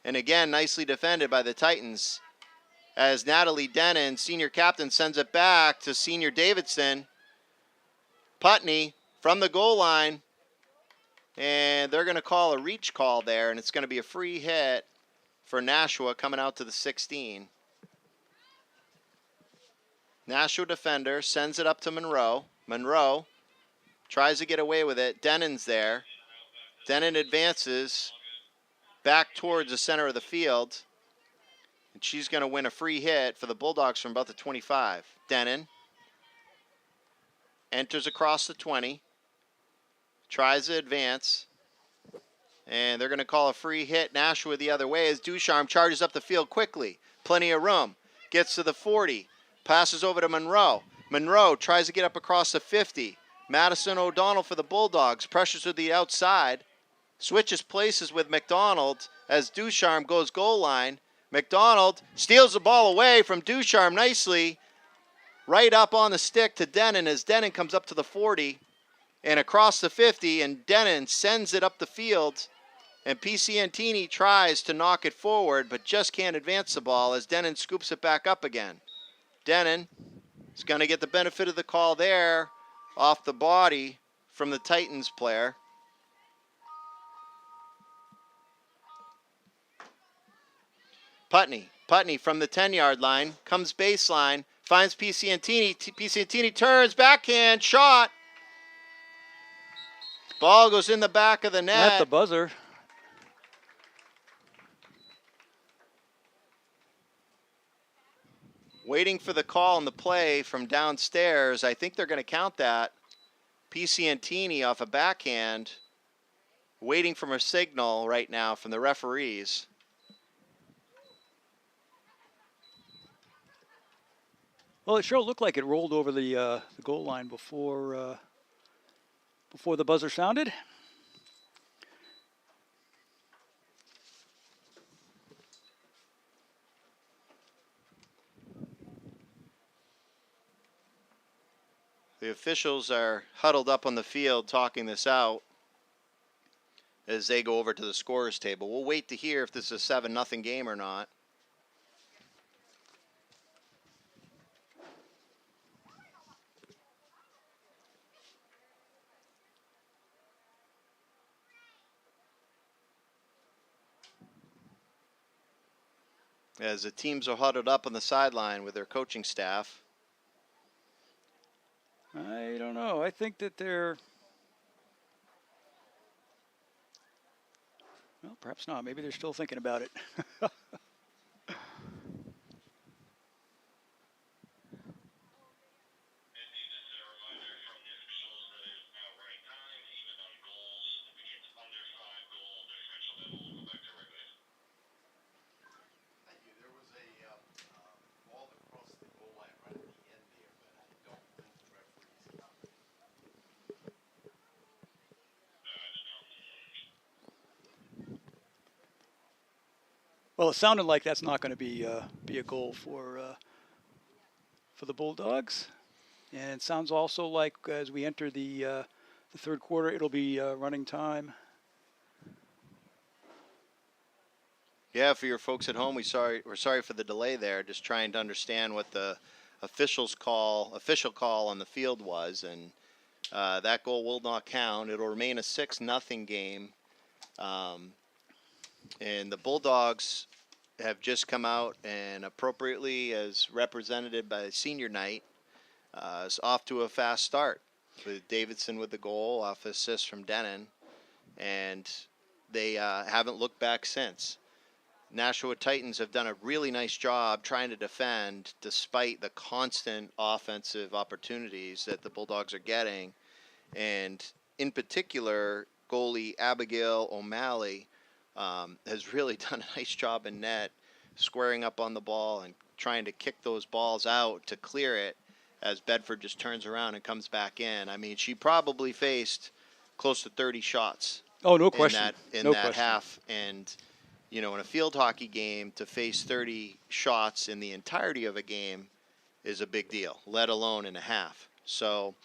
And again, nicely defended by the Titans. As Natalie Denon, senior captain, sends it back to senior Davidson. Putney from the goal line. And they're going to call a reach call there. And it's going to be a free hit for Nashua coming out to the 16. Nashua defender sends it up to Monroe. Monroe tries to get away with it. Denon's there. Denon advances back towards the center of the field. And she's going to win a free hit for the Bulldogs from about the 25. Denon enters across the 20. Tries to advance. And they're going to call a free hit. Nashua the other way as Ducharme charges up the field quickly. Plenty of room. Gets to the 40. Passes over to Monroe. Monroe tries to get up across the 50. Madison O'Donnell for the Bulldogs. Pressures to the outside. Switches places with McDonald as Ducharme goes goal line. McDonald steals the ball away from Ducharme nicely. Right up on the stick to Denon as Denon comes up to the 40 and across the 50, and Denon sends it up the field. And Piciantini tries to knock it forward, but just can't advance the ball as Denon scoops it back up again. Denon is going to get the benefit of the call there off the body from the Titans player. Putney from the 10-yard line, comes baseline, finds Piciantini. Piciantini turns, backhand, shot. Ball goes in the back of the net. At the buzzer. Waiting for the call on the play from downstairs. I think they're going to count that. Piciantini off a backhand. Waiting for a signal right now from the referees. Well, it sure looked like it rolled over the goal line before the buzzer sounded. The officials are huddled up on the field talking this out as they go over to the scorer's table. We'll wait to hear if this is a 7-0 game or not. As the teams are huddled up on the sideline with their coaching staff. I don't know. I think that they're... Well, perhaps not. Maybe they're still thinking about it. Well, it sounded like that's not going to be a goal for the Bulldogs, and it sounds also like as we enter the third quarter, it'll be running time. Yeah, for your folks at home, we're sorry for the delay there. Just trying to understand what the official call on the field was, and that goal will not count. It'll remain a 6-0 game. And the Bulldogs have just come out and appropriately, as represented by senior night, is off to a fast start with Davidson with the goal off assist from Denon, and they haven't looked back since. Nashua Titans have done a really nice job trying to defend despite the constant offensive opportunities that the Bulldogs are getting, and in particular, goalie Abigail O'Malley has really done a nice job in net, squaring up on the ball and trying to kick those balls out to clear it as Bedford just turns around and comes back in. I mean, she probably faced close to 30 shots. Oh, no question. In that half. And, you know, in a field hockey game, to face 30 shots in the entirety of a game is a big deal, let alone in a half. So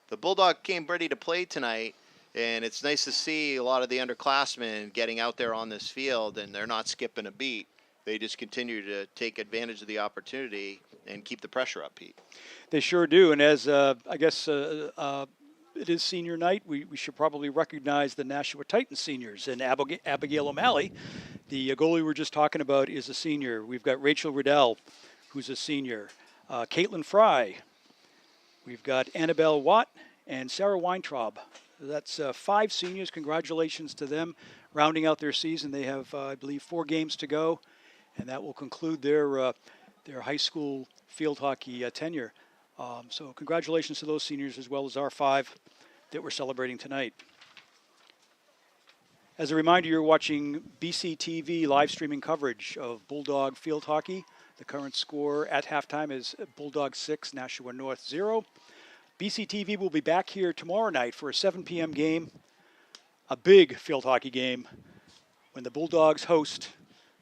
the Bulldog came ready to play tonight. And it's nice to see a lot of the underclassmen getting out there on this field, and they're not skipping a beat. They just continue to take advantage of the opportunity and keep the pressure up, Pete. They sure do. And as I guess it is senior night, we should probably recognize the Nashua Titans seniors. And Abigail O'Malley, the goalie we were just talking about, is a senior. We've got Rachel Riddell, who's a senior. Caitlin Fry. We've got Annabelle Watt and Sarah Weintraub. That's 5 seniors. Congratulations to them. Rounding out their season, they have, I believe, 4 games to go, and that will conclude their high school field hockey tenure. So congratulations to those seniors as well as our 5 that we're celebrating tonight. As a reminder, you're watching BCTV live streaming coverage of Bulldog field hockey. The current score at halftime is Bulldog 6, Nashua North 0. BCTV will be back here tomorrow night for a 7 p.m. game, a big field hockey game, when the Bulldogs host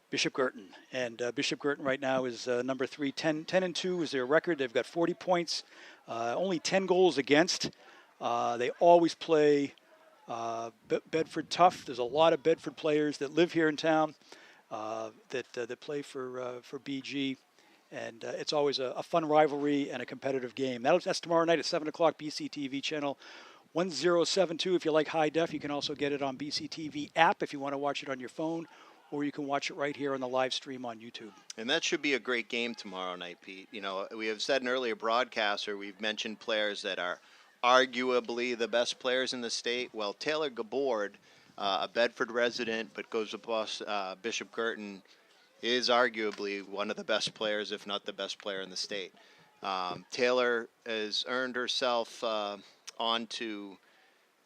Bishop Girton. And Bishop Girton right now is number 3, 10-2 is their record. They've got 40 points, only 10 goals against. They always play Bedford tough. There's a lot of Bedford players that live here in town that play for BG. And it's always a fun rivalry and a competitive game. That's tomorrow night at 7 o'clock, BCTV channel 1072. If you like high def, you can also get it on BCTV app if you want to watch it on your phone, or you can watch it right here on the live stream on YouTube. And that should be a great game tomorrow night, Pete. You know, we have said in earlier broadcasts, or we've mentioned players that are arguably the best players in the state. Well, Taylor Gabord, a Bedford resident, but goes across Bishop Girton, is arguably one of the best players, if not the best player in the state. Taylor has earned herself onto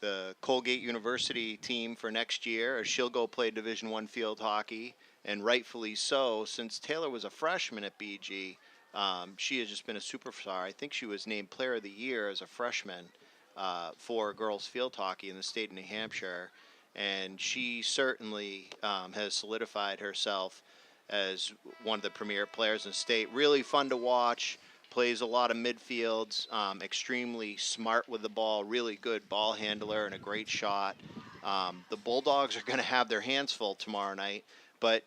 the Colgate University team for next year, as she'll go play Division I field hockey, and rightfully so. Since Taylor was a freshman at BG, she has just been a superstar. I think she was named Player of the Year as a freshman for girls field hockey in the state of New Hampshire, and she certainly has solidified herself as one of the premier players in the state. Really fun to watch. plays a lot of midfields, extremely smart with the ball, really good ball handler and a great shot. The Bulldogs are going to have their hands full tomorrow night, but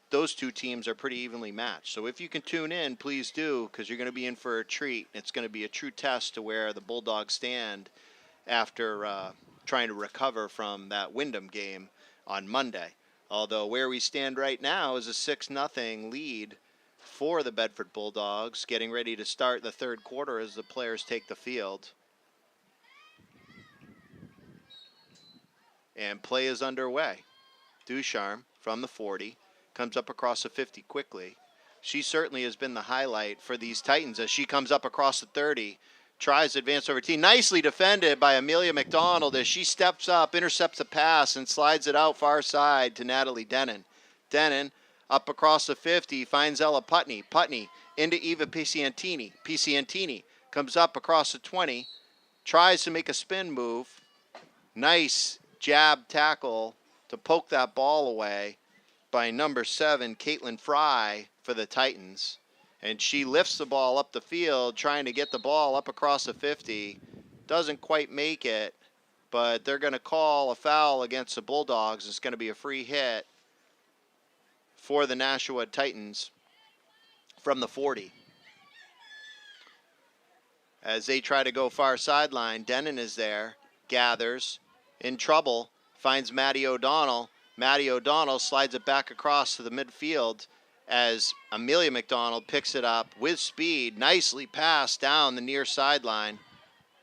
those two teams are pretty evenly matched. So if you can tune in, please do, because you're going to be in for a treat. It's going to be a true test to where the Bulldogs stand after trying to recover from that Wyndham game on Monday. Although where we stand right now is a 6-0 lead for the Bedford Bulldogs, getting ready to start the third quarter as the players take the field. And play is underway. Ducharme from the 40 comes up across the 50 quickly. She certainly has been the highlight for these Titans as she comes up across the 30. Tries to advance over T. Nicely defended by Amelia McDonald as she steps up, intercepts a pass, and slides it out far side to Natalie Denon. Denon up across the 50, finds Ella Putney. Putney into Eva Piciantini. Piciantini comes up across the 20, tries to make a spin move. Nice jab tackle to poke that ball away by number 7, Caitlin Fry for the Titans. And she lifts the ball up the field, trying to get the ball up across the 50. Doesn't quite make it, but they're going to call a foul against the Bulldogs. It's going to be a free hit for the Nashua Titans from the 40. As they try to go far sideline, Denon is there, gathers, in trouble, finds Maddie O'Donnell. Maddie O'Donnell slides it back across to the midfield as Amelia McDonald picks it up with speed, nicely passed down the near sideline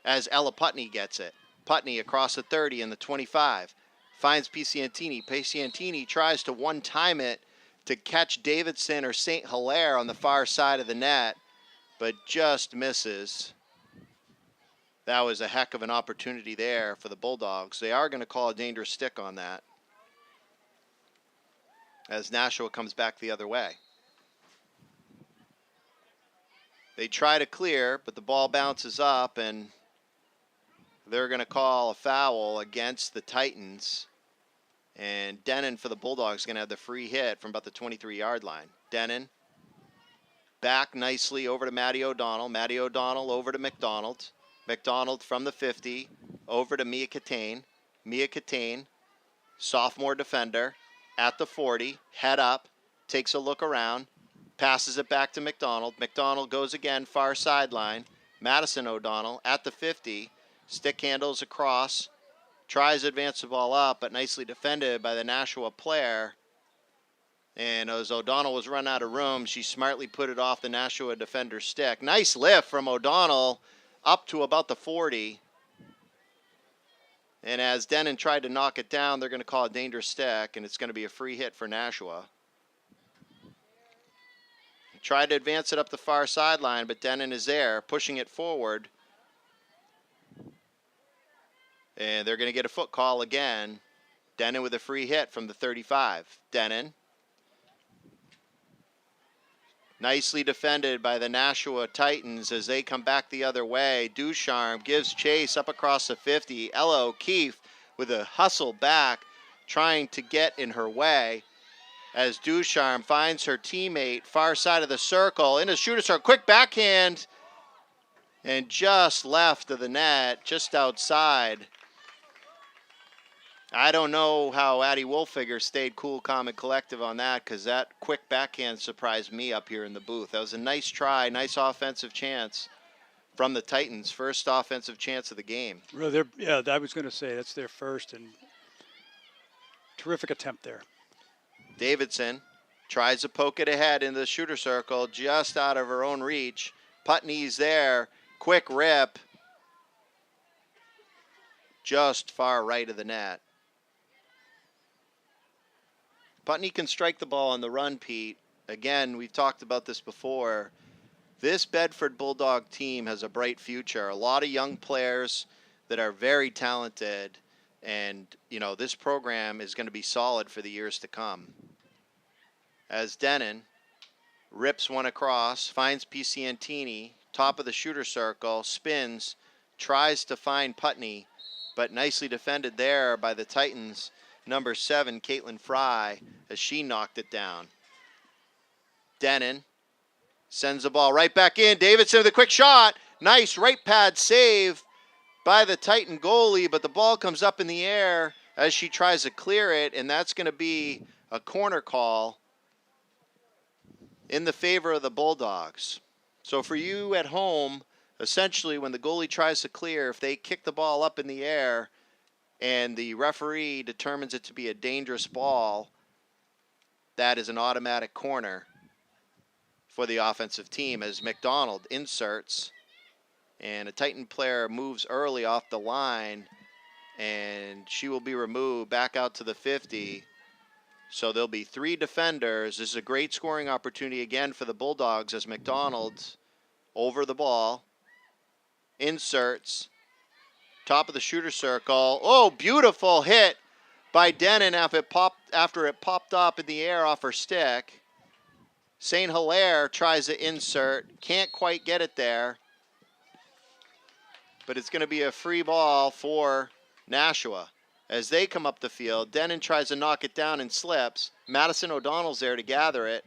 as Ella Putney gets it. Putney across the 30 and the 25. Finds Piciantini. Piciantini tries to one-time it to catch Davidson or St. Hilaire on the far side of the net, but just misses. That was a heck of an opportunity there for the Bulldogs. They are going to call a dangerous stick on that as Nashua comes back the other way. They try to clear, but the ball bounces up, and they're going to call a foul against the Titans. And Denon for the Bulldogs is going to have the free hit from about the 23-yard line. Denon back nicely over to Maddie O'Donnell. Maddie O'Donnell over to McDonald. McDonald from the 50 over to Mia Catane. Mia Catane, sophomore defender, at the 40, head up, takes a look around, passes it back to McDonald. McDonald goes again, far sideline. Madison O'Donnell at the 50, stick handles across, tries to advance the ball up, but nicely defended by the Nashua player. And as O'Donnell was run out of room, she smartly put it off the Nashua defender's stick. Nice lift from O'Donnell up to about the 40. And as Denon tried to knock it down, they're going to call a dangerous stick, and it's going to be a free hit for Nashua. Tried to advance it up the far sideline, but Denon is there, pushing it forward. And they're going to get a foot call again. Denon with a free hit from the 35. Denon. Nicely defended by the Nashua Titans as they come back the other way. Ducharme gives chase up across the 50. Ella O'Keefe with a hustle back, trying to get in her way as Ducharme finds her teammate far side of the circle. In a shooter circle, quick backhand, and just left of the net, just outside. I don't know how Addie Wolfiger stayed cool, calm, and collective on that, because that quick backhand surprised me up here in the booth. That was a nice try, nice offensive chance from the Titans. First offensive chance of the game. Well, yeah, I was going to say that's their first, and terrific attempt there. Davidson tries to poke it ahead into the shooter circle, just out of her own reach. Putney's there, quick rip, just far right of the net. Putney can strike the ball on the run, Pete. Again, we've talked about this before. This Bedford Bulldog team has a bright future. A lot of young players that are very talented. And, you know, this program is going to be solid for the years to come. As Denon rips one across, finds Piciantini, top of the shooter circle, spins, tries to find Putney, but nicely defended there by the Titans. Number 7, Caitlin Fry, as she knocked it down. Denon Sends the ball right back in. Davidson with a quick shot. Nice right pad save by the Titan goalie, but the ball comes up in the air as she tries to clear it, and that's going to be a corner call in the favor of the Bulldogs. So for you at home, essentially when the goalie tries to clear, if they kick the ball up in the air and the referee determines it to be a dangerous ball, that is an automatic corner for the offensive team as McDonald inserts, and a Titan player moves early off the line, and she will be removed back out to the 50. So there'll be 3 defenders. This is a great scoring opportunity again for the Bulldogs as McDonald over the ball, inserts, top of the shooter circle. Oh, beautiful hit by Denon after it popped up in the air off her stick. St. Hilaire tries to insert, can't quite get it there, but it's going to be a free ball for Nashua. As they come up the field, Denon tries to knock it down and slips. Madison O'Donnell's there to gather it.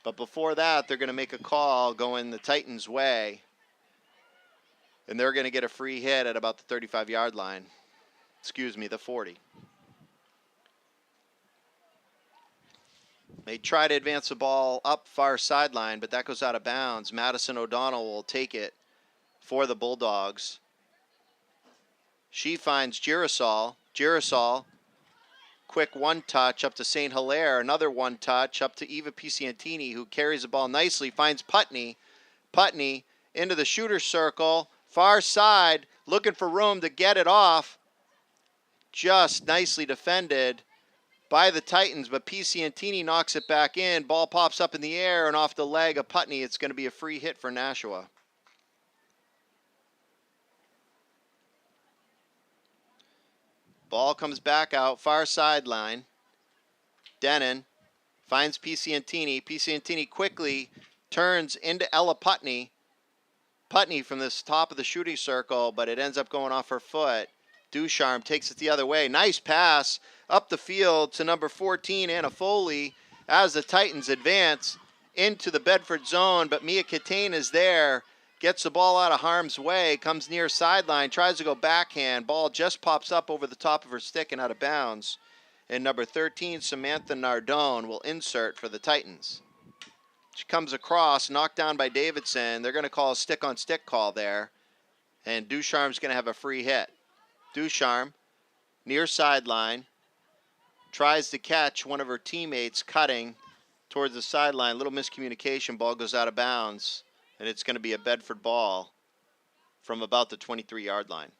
But before that, they're going to make a call going the Titans' way. And they're going to get a free hit at about the 35-yard line. Excuse me, the 40. They try to advance the ball up far sideline, but that goes out of bounds. Madison O'Donnell will take it for the Bulldogs. She finds Girasol. Girasol, quick one-touch up to St. Hilaire. Another one-touch up to Eva Pisciantini, who carries the ball nicely, finds Putney. Putney into the shooter circle, far side, looking for room to get it off. Just nicely defended by the Titans, but Pisciantini knocks it back in. Ball pops up in the air and off the leg of Putney. It's going to be a free hit for Nashua. Ball comes back out, far sideline. Denon finds Pisciantini. Pisciantini quickly turns into Ella Putney. Putney from this top of the shooting circle, but it ends up going off her foot. Ducharme takes it the other way. Nice pass up the field to number 14, Anna Foley, as the Titans advance into the Bedford zone, but Mia Catane is there. Gets the ball out of harm's way, comes near sideline, tries to go backhand. Ball just pops up over the top of her stick and out of bounds. And number 13, Samantha Nardone, will insert for the Titans. She comes across, knocked down by Davidson. They're going to call a stick-on-stick call there. And Ducharme's going to have a free hit. Ducharme, near sideline, tries to catch one of her teammates cutting towards the sideline. Little miscommunication, ball goes out of bounds. And it's going to be a Bedford ball from about the 23-yard line.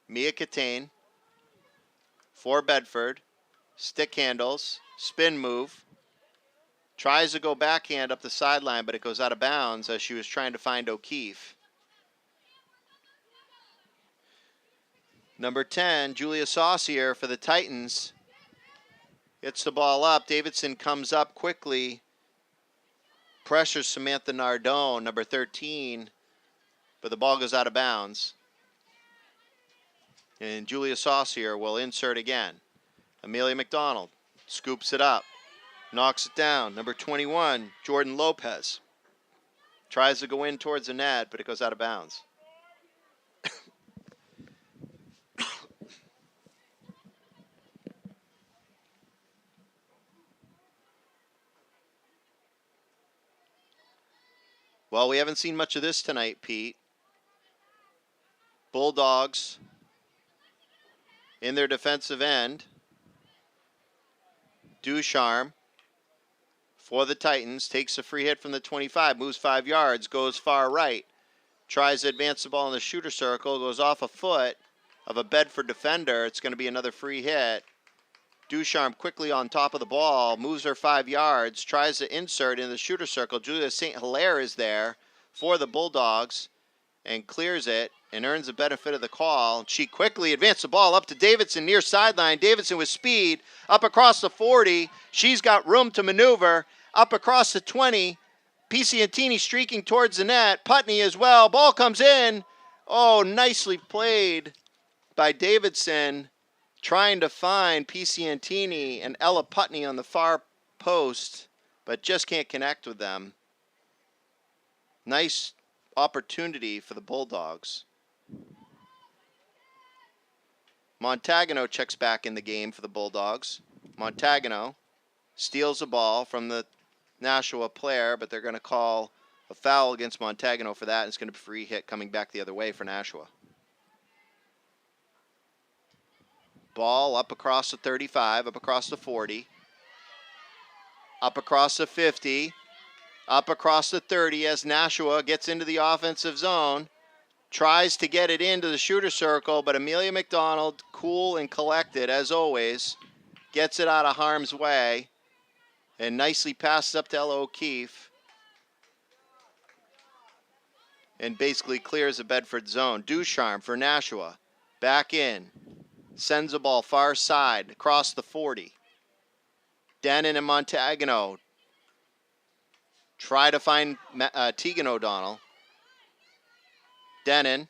Mia Catane for Bedford. Stick handles, spin move. Tries to go backhand up the sideline, but it goes out of bounds as she was trying to find O'Keefe. Number 10, Julia Saucier for the Titans. Gets the ball up. Davidson comes up quickly. Pressures Samantha Nardone, number 13, but the ball goes out of bounds. And Julia Saucier will insert again. Amelia McDonald scoops it up, knocks it down. Number 21, Jordan Lopez, tries to go in towards the net, but it goes out of bounds. Well, we haven't seen much of this tonight, Pete. Bulldogs in their defensive end. Ducharme for the Titans takes a free hit from the 25, moves 5 yards, goes far right, tries to advance the ball in the shooter circle, goes off a foot of a Bedford defender. It's going to be another free hit. Ducharme quickly on top of the ball, moves her 5 yards, tries to insert in the shooter circle. Julia St. Hilaire is there for the Bulldogs and clears it and earns the benefit of the call. She quickly advanced the ball up to Davidson near sideline. Davidson with speed up across the 40. She's got room to maneuver up across the 20. Pisciantini streaking towards the net. Putney as well. Ball comes in. Oh, nicely played by Davidson, trying to find Pisciantini and Ella Putney on the far post, but just can't connect with them. Nice opportunity for the Bulldogs. Montagano checks back in the game for the Bulldogs. Montagano steals the ball from the Nashua player, but they're going to call a foul against Montagano for that. And it's going to be a free hit coming back the other way for Nashua. Ball up across the 35, up across the 40, up across the 50, up across the 30 as Nashua gets into the offensive zone. Tries to get it into the shooter circle, but Amelia McDonald, cool and collected as always, gets it out of harm's way and nicely passes up to Ella O'Keefe and basically clears the Bedford zone. Ducharme for Nashua. Back in. Sends the ball far side across the 40. Denon and Montagano try to find Tegan O'Donnell. Denon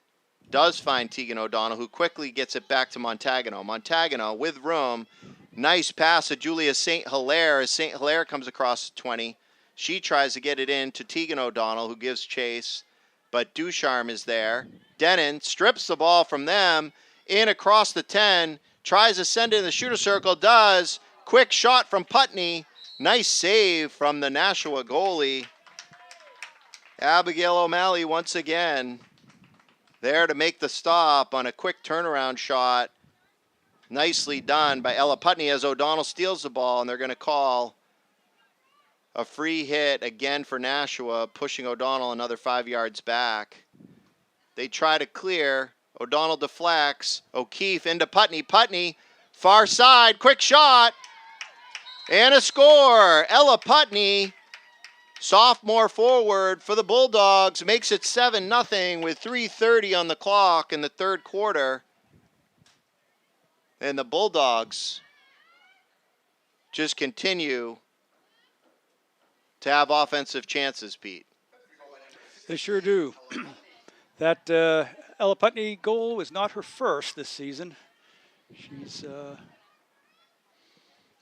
does find Tegan O'Donnell, who quickly gets it back to Montagano. Montagano with room. Nice pass to Julia St. Hilaire as St. Hilaire comes across the 20. She tries to get it in to Tegan O'Donnell, who gives chase, but Ducharme is there. Denon strips the ball from them, in across the 10, tries to send it in the shooter circle, does. Quick shot from Putney. Nice save from the Nashua goalie. Abigail O'Malley once again there to make the stop on a quick turnaround shot. Nicely done by Ella Putney as O'Donnell steals the ball, and they're going to call a free hit again for Nashua, pushing O'Donnell another 5 yards back. They try to clear. O'Donnell deflects. O'Keefe into Putney. Putney, far side, quick shot, and a score. Ella Putney, sophomore forward for the Bulldogs, makes it 7-0 with 3:30 on the clock in the third quarter. And the Bulldogs just continue to have offensive chances, Pete. They sure do. That Ella Putney goal was not her first this season. She's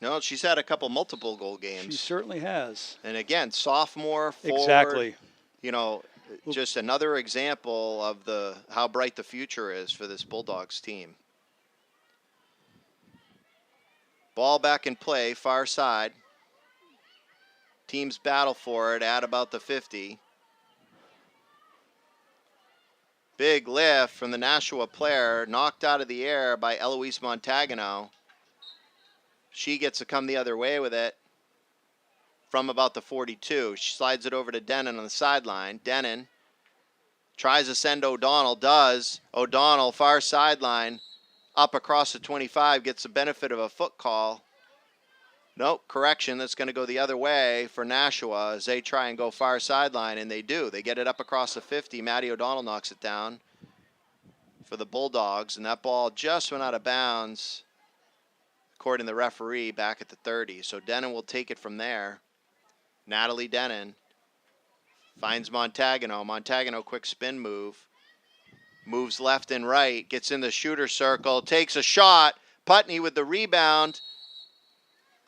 No, she's had a couple multiple goal games. She certainly has. And again, sophomore forward. Exactly. You know, just another example of how bright the future is for this Bulldogs team. Ball back in play, far side. Teams battle for it at about the 50. Big lift from the Nashua player, knocked out of the air by Eloise Montagano. She gets to come the other way with it from about the 42. She slides it over to Denon on the sideline. Denon tries to send O'Donnell, does. O'Donnell, far sideline, up across the 25, gets the benefit of a foot call. Nope, correction, that's going to go the other way for Nashua as they try and go far sideline, and they do. They get it up across the 50. Maddie O'Donnell knocks it down for the Bulldogs, and that ball just went out of bounds, according to the referee, back at the 30. So Denon will take it from there. Natalie Denon finds Montagano. Montagano, quick spin move. Moves left and right, gets in the shooter circle, takes a shot. Putney with the rebound.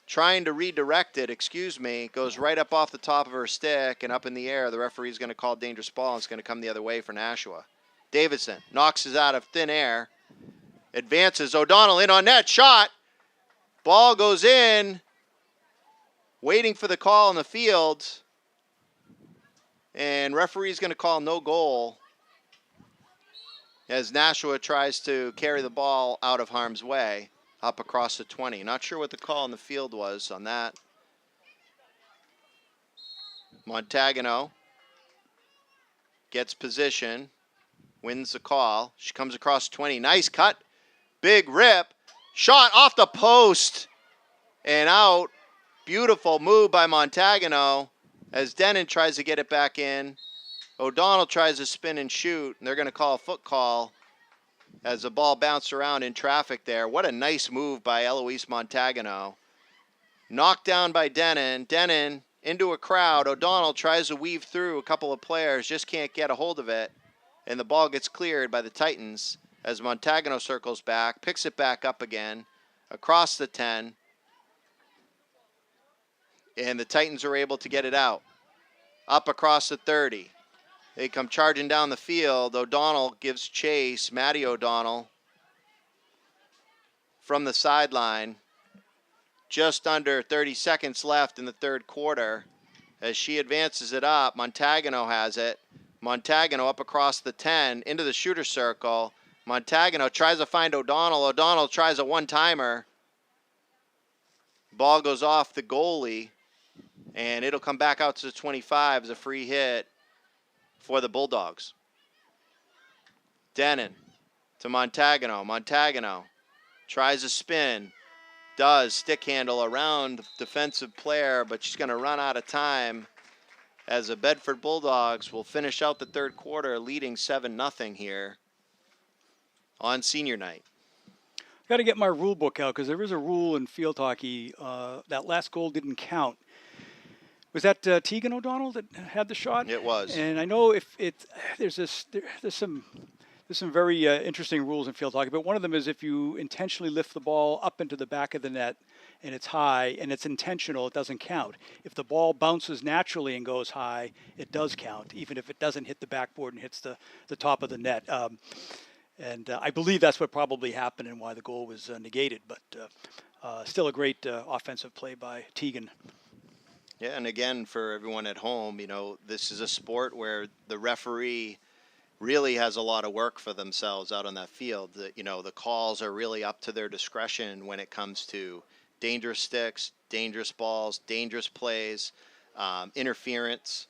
Trying to redirect it, goes right up off the top of her stick and up in the air. The referee's going to call dangerous ball, and it's going to come the other way for Nashua. Davidson knocks it out of thin air. Advances. O'Donnell in on net. Shot. Ball goes in. Waiting for the call on the field. And referee's going to call no goal as Nashua tries to carry the ball out of harm's way. Up across the 20. Not sure what the call on the field was on that. Montagano gets position, wins the call. She comes across 20. Nice cut. Big rip. Shot off the post and out. Beautiful move by Montagano as Denon tries to get it back in. O'Donnell tries to spin and shoot, and they're going to call a foot call as the ball bounced around in traffic there. What a nice move by Eloise Montagano. Knocked down by Denon. Denon into a crowd. O'Donnell tries to weave through a couple of players, just can't get a hold of it. And the ball gets cleared by the Titans as Montagano circles back, picks it back up again, across the 10. And the Titans are able to get it out. Up across the 30. They come charging down the field. O'Donnell gives chase. Maddie O'Donnell from the sideline. Just under 30 seconds left in the third quarter. As she advances it up, Montagano has it. Montagano up across the 10 into the shooter circle. Montagano tries to find O'Donnell. O'Donnell tries a one-timer. Ball goes off the goalie, and it'll come back out to the 25 as a free hit for the Bulldogs. Denon to Montagano. Montagano tries a spin. Does stick handle around defensive player, but she's going to run out of time as the Bedford Bulldogs will finish out the third quarter leading 7-0 here on senior night. Got to get my rule book out because there is a rule in field hockey. That last goal didn't count. Was that Tegan O'Donnell that had the shot? It was. And I know there's some very interesting rules in field hockey, but one of them is if you intentionally lift the ball up into the back of the net and it's high and it's intentional, it doesn't count. If the ball bounces naturally and goes high, it does count, even if it doesn't hit the backboard and hits the top of the net. And I believe that's what probably happened and why the goal was negated, but still a great offensive play by Tegan. Yeah, and again, for everyone at home, this is a sport where the referee really has a lot of work for themselves out on that field. The calls are really up to their discretion when it comes to dangerous sticks, dangerous balls, dangerous plays, interference.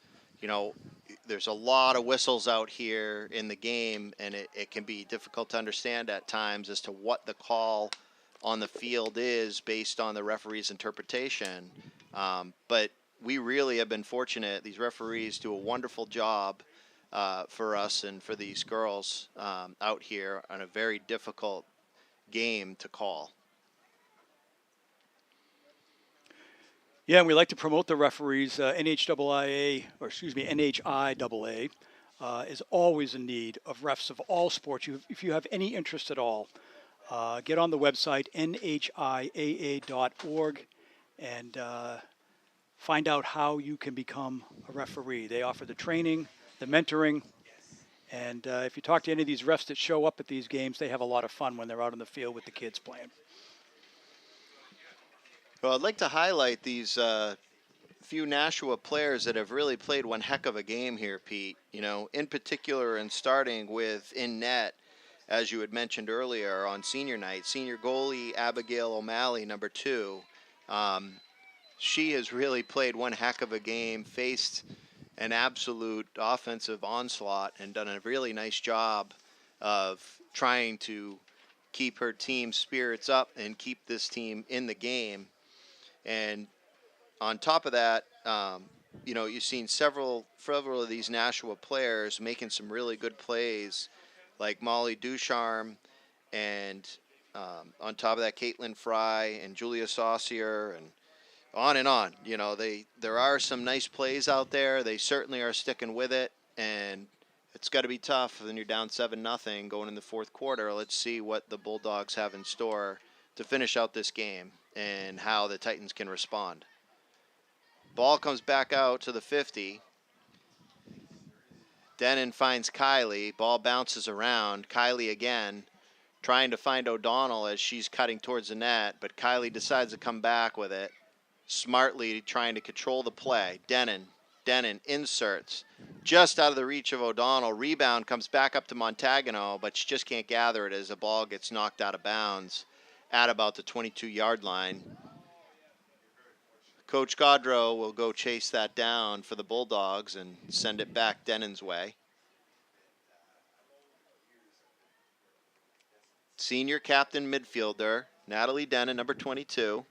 There's a lot of whistles out here in the game, and it can be difficult to understand at times as to what the call on the field is based on the referee's interpretation. But we really have been fortunate. These referees do a wonderful job for us and for these girls out here on a very difficult game to call. Yeah, and we like to promote the referees. NHIAA is always in need of refs of all sports. If you have any interest at all, get on the website nhiaa.org and find out how you can become a referee. They offer the training, the mentoring, and if you talk to any of these refs that show up at these games, they have a lot of fun when they're out on the field with the kids playing. Well, I'd like to highlight these few Nashua players that have really played one heck of a game here, Pete. In particular, and starting with in net, as you had mentioned earlier on senior night, senior goalie Abigail O'Malley, number 2. She has really played one heck of a game, faced an absolute offensive onslaught, and done a really nice job of trying to keep her team's spirits up and keep this team in the game. And on top of that, you've seen several of these Nashua players making some really good plays, like Molly Ducharme, and on top of that, Caitlin Fry and Julia Saucier, and on and on. There are some nice plays out there. They certainly are sticking with it, and it's got to be tough when you're down 7-0 going in the fourth quarter. Let's see what the Bulldogs have in store to finish out this game and how the Titans can respond. Ball comes back out to the 50. Denon finds Kylie. Ball bounces around. Kylie again trying to find O'Donnell as she's cutting towards the net, but Kylie decides to come back with it, smartly trying to control the play. Denon inserts just out of the reach of O'Donnell. Rebound comes back up to Montagano, but she just can't gather it as the ball gets knocked out of bounds at about the 22-yard line. Coach Gaudreau will go chase that down for the Bulldogs and send it back Denon's way. Senior captain midfielder, Natalie Denon, number 22.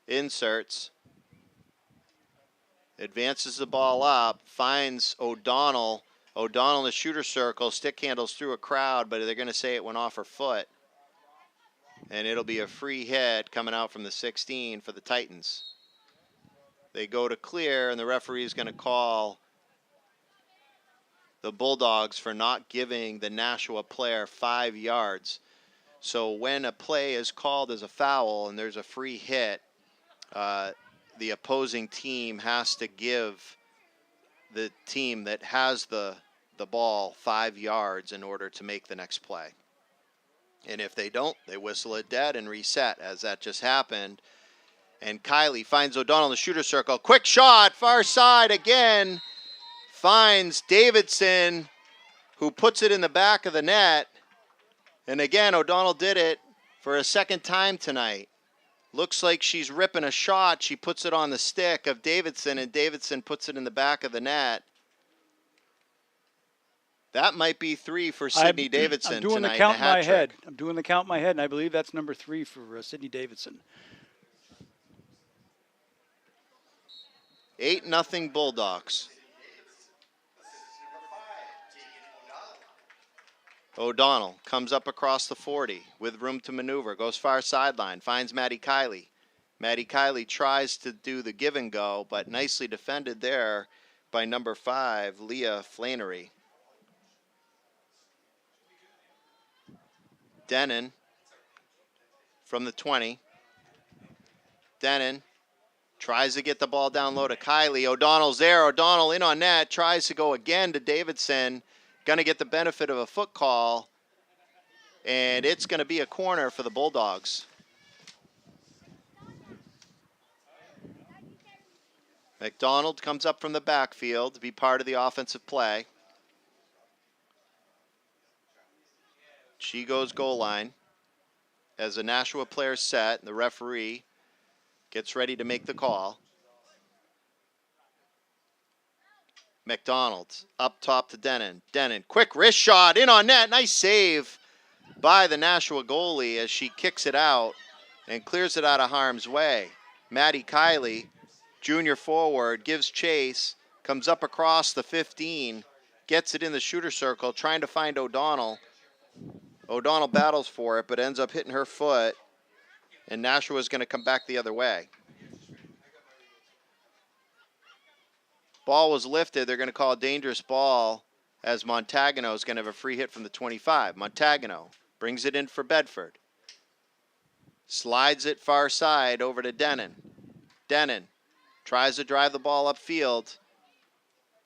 Inserts. Advances the ball up, finds O'Donnell. O'Donnell in the shooter circle, stick handles through a crowd, but they're going to say it went off her foot. And it'll be a free hit coming out from the 16 for the Titans. They go to clear, and the referee is going to call the Bulldogs for not giving the Nashua player 5 yards. So when a play is called as a foul and there's a free hit, the opposing team has to give the team that has the ball 5 yards in order to make the next play. And if they don't, they whistle it dead and reset, as that just happened. And Kylie finds O'Donnell in the shooter circle. Quick shot, far side again. Finds Davidson, who puts it in the back of the net. And again, O'Donnell did it for a second time tonight. Looks like she's ripping a shot. She puts it on the stick of Davidson, and Davidson puts it in the back of the net. That might be 3 for Sydney Davidson I'm doing tonight. the count in my head. Trick. I'm doing the count in my head, and I believe that's number 3 for Sydney Davidson. 8-0 Bulldogs. O'Donnell comes up across the 40 with room to maneuver. Goes far sideline. Finds Maddie Kiley. Maddie Kiley tries to do the give and go, but nicely defended there by number 5, Leah Flannery. Denon from the 20. Denon tries to get the ball down low to Kiley. O'Donnell's there. O'Donnell in on net. Tries to go again to Davidson. Going to get the benefit of a foot call. And it's going to be a corner for the Bulldogs. McDonald comes up from the backfield to be part of the offensive play. She goes goal line as the Nashua players set, and the referee gets ready to make the call. McDonald up top to Denon. Denon, quick wrist shot, in on net. Nice save by the Nashua goalie as she kicks it out and clears it out of harm's way. Maddie Kiley, junior forward, gives chase, comes up across the 15, gets it in the shooter circle, trying to find O'Donnell. O'Donnell battles for it, but ends up hitting her foot, and Nashua is going to come back the other way. Ball was lifted. They're going to call a dangerous ball as Montagano is going to have a free hit from the 25. Montagano brings it in for Bedford. Slides it far side over to Denon. Denon tries to drive the ball upfield.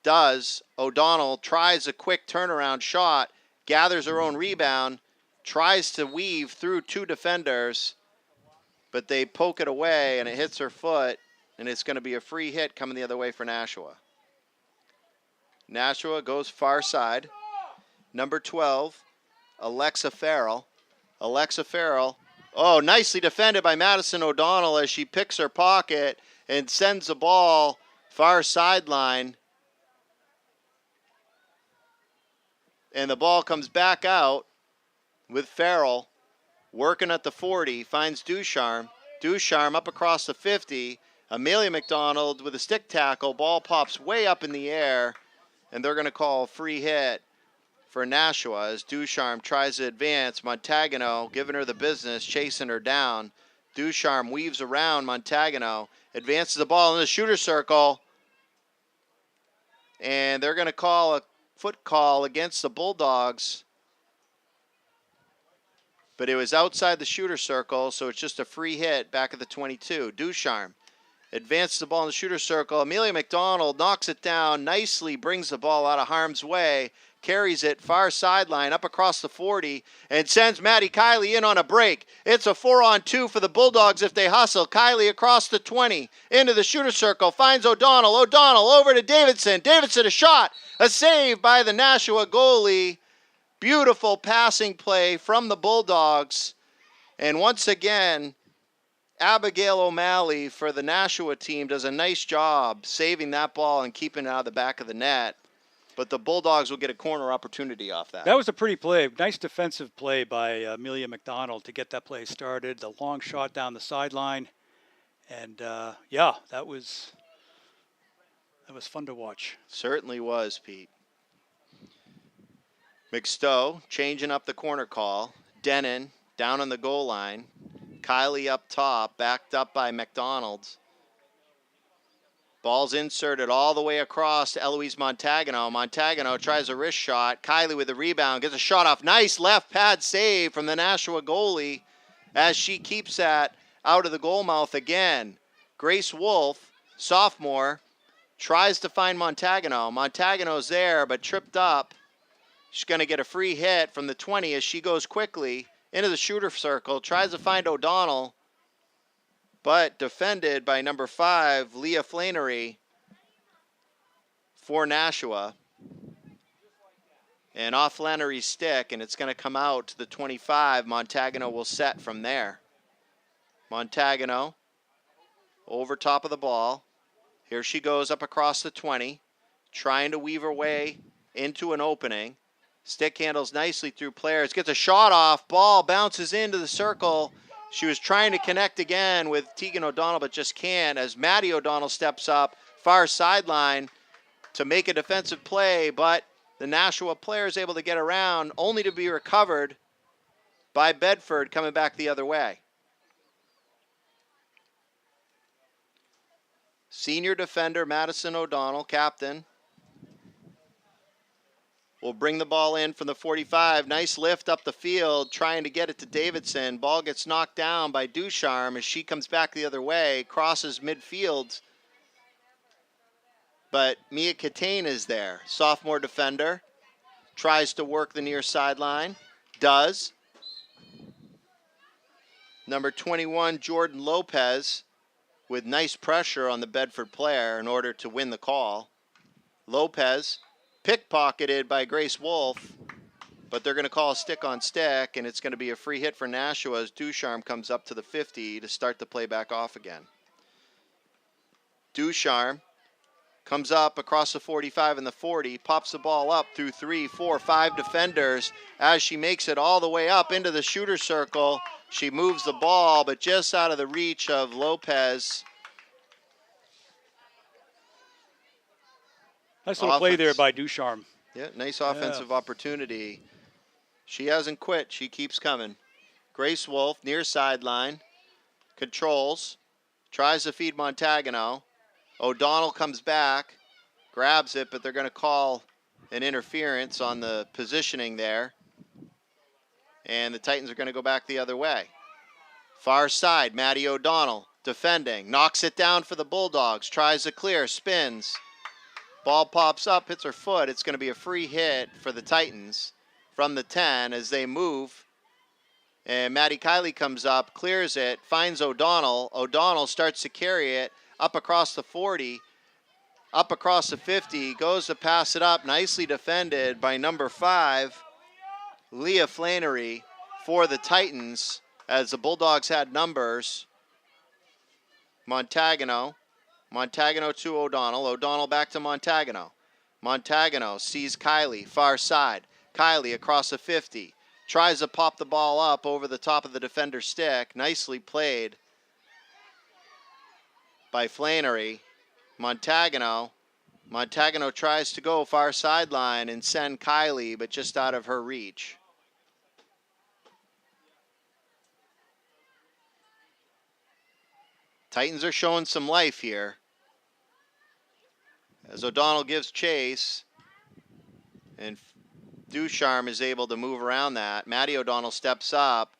Does. O'Donnell tries a quick turnaround shot, gathers her own rebound, tries to weave through 2 defenders, but they poke it away and it hits her foot, and it's going to be a free hit coming the other way for Nashua. Nashua goes far side. Number 12, Alexa Farrell. Alexa Farrell, oh, nicely defended by Madison O'Donnell as she picks her pocket and sends the ball far sideline. And the ball comes back out with Farrell working at the 40, finds Ducharme. Ducharme up across the 50. Amelia McDonald with a stick tackle. Ball pops way up in the air, and they're going to call a free hit for Nashua as Ducharme tries to advance. Montagano giving her the business, chasing her down. Ducharme weaves around Montagano, advances the ball in the shooter circle, and they're going to call a foot call against the Bulldogs. But it was outside the shooter circle, so it's just a free hit back at the 22. Ducharme advances the ball in the shooter circle. Amelia McDonald knocks it down nicely, brings the ball out of harm's way, carries it far sideline up across the 40, and sends Maddie Kiley in on a break. It's a 4-on-2 for the Bulldogs if they hustle. Kiley across the 20, into the shooter circle, finds O'Donnell. O'Donnell over to Davidson. Davidson a shot, a save by the Nashua goalie. Beautiful passing play from the Bulldogs. And once again, Abigail O'Malley for the Nashua team does a nice job saving that ball and keeping it out of the back of the net. But the Bulldogs will get a corner opportunity off that. That was a pretty play. Nice defensive play by Amelia McDonald to get that play started. The long shot down the sideline. And, yeah, that was fun to watch. Certainly was, Pete. McStowe changing up the corner call. Denon down on the goal line. Kiley up top, backed up by McDonald. Ball's inserted all the way across to Eloise Montagano. Montagano tries a wrist shot. Kiley with the rebound, gets a shot off. Nice left pad save from the Nashua goalie as she keeps that out of the goal mouth again. Grace Wolf, sophomore, tries to find Montagano. Montagano's there, but tripped up. She's going to get a free hit from the 20 as she goes quickly into the shooter circle, tries to find O'Donnell, but defended by number 5, Leah Flannery for Nashua. And off Flannery's stick, and it's going to come out to the 25. Montagano will set from there. Montagano over top of the ball. Here she goes up across the 20, trying to weave her way into an opening. Stick handles nicely through players. Gets a shot off. Ball bounces into the circle. She was trying to connect again with Tegan O'Donnell, but just can't as Maddie O'Donnell steps up far sideline to make a defensive play, but the Nashua player is able to get around, only to be recovered by Bedford coming back the other way. Senior defender Madison O'Donnell, captain, will bring the ball in from the 45. Nice lift up the field, trying to get it to Davidson. Ball gets knocked down by Ducharme as she comes back the other way, crosses midfield. But Mia Catane is there, sophomore defender. Tries to work the near sideline. Does. Number 21, Jordan Lopez, with nice pressure on the Bedford player in order to win the call. Lopez pickpocketed by Grace Wolf, but they're going to call a stick on stick, and it's going to be a free hit for Nashua as Ducharme comes up to the 50 to start the play back off again. Ducharme comes up across the 45 and the 40, pops the ball up through 3, 4, 5 defenders as she makes it all the way up into the shooter circle. She moves the ball, but just out of the reach of Lopez. Nice little play there by Ducharme. Yeah, nice offensive opportunity. She hasn't quit. She keeps coming. Grace Wolf, near sideline, controls, tries to feed Montagano. O'Donnell comes back, grabs it, but they're going to call an interference on the positioning there. And the Titans are going to go back the other way. Far side, Maddie O'Donnell defending, knocks it down for the Bulldogs, tries to clear, spins. Ball pops up, hits her foot. It's going to be a free hit for the Titans from the 10 as they move. And Maddie Kiley comes up, clears it, finds O'Donnell. O'Donnell starts to carry it up across the 40, up across the 50, goes to pass it up, nicely defended by number 5, Leah Flannery for the Titans as the Bulldogs had numbers. Montagano to O'Donnell. O'Donnell back to Montagano. Montagano sees Kiley, far side. Kiley across the 50. Tries to pop the ball up over the top of the defender's stick. Nicely played by Flannery. Montagano tries to go far sideline and send Kiley, but just out of her reach. Titans are showing some life here as O'Donnell gives chase, and Ducharme is able to move around that. Maddie O'Donnell steps up,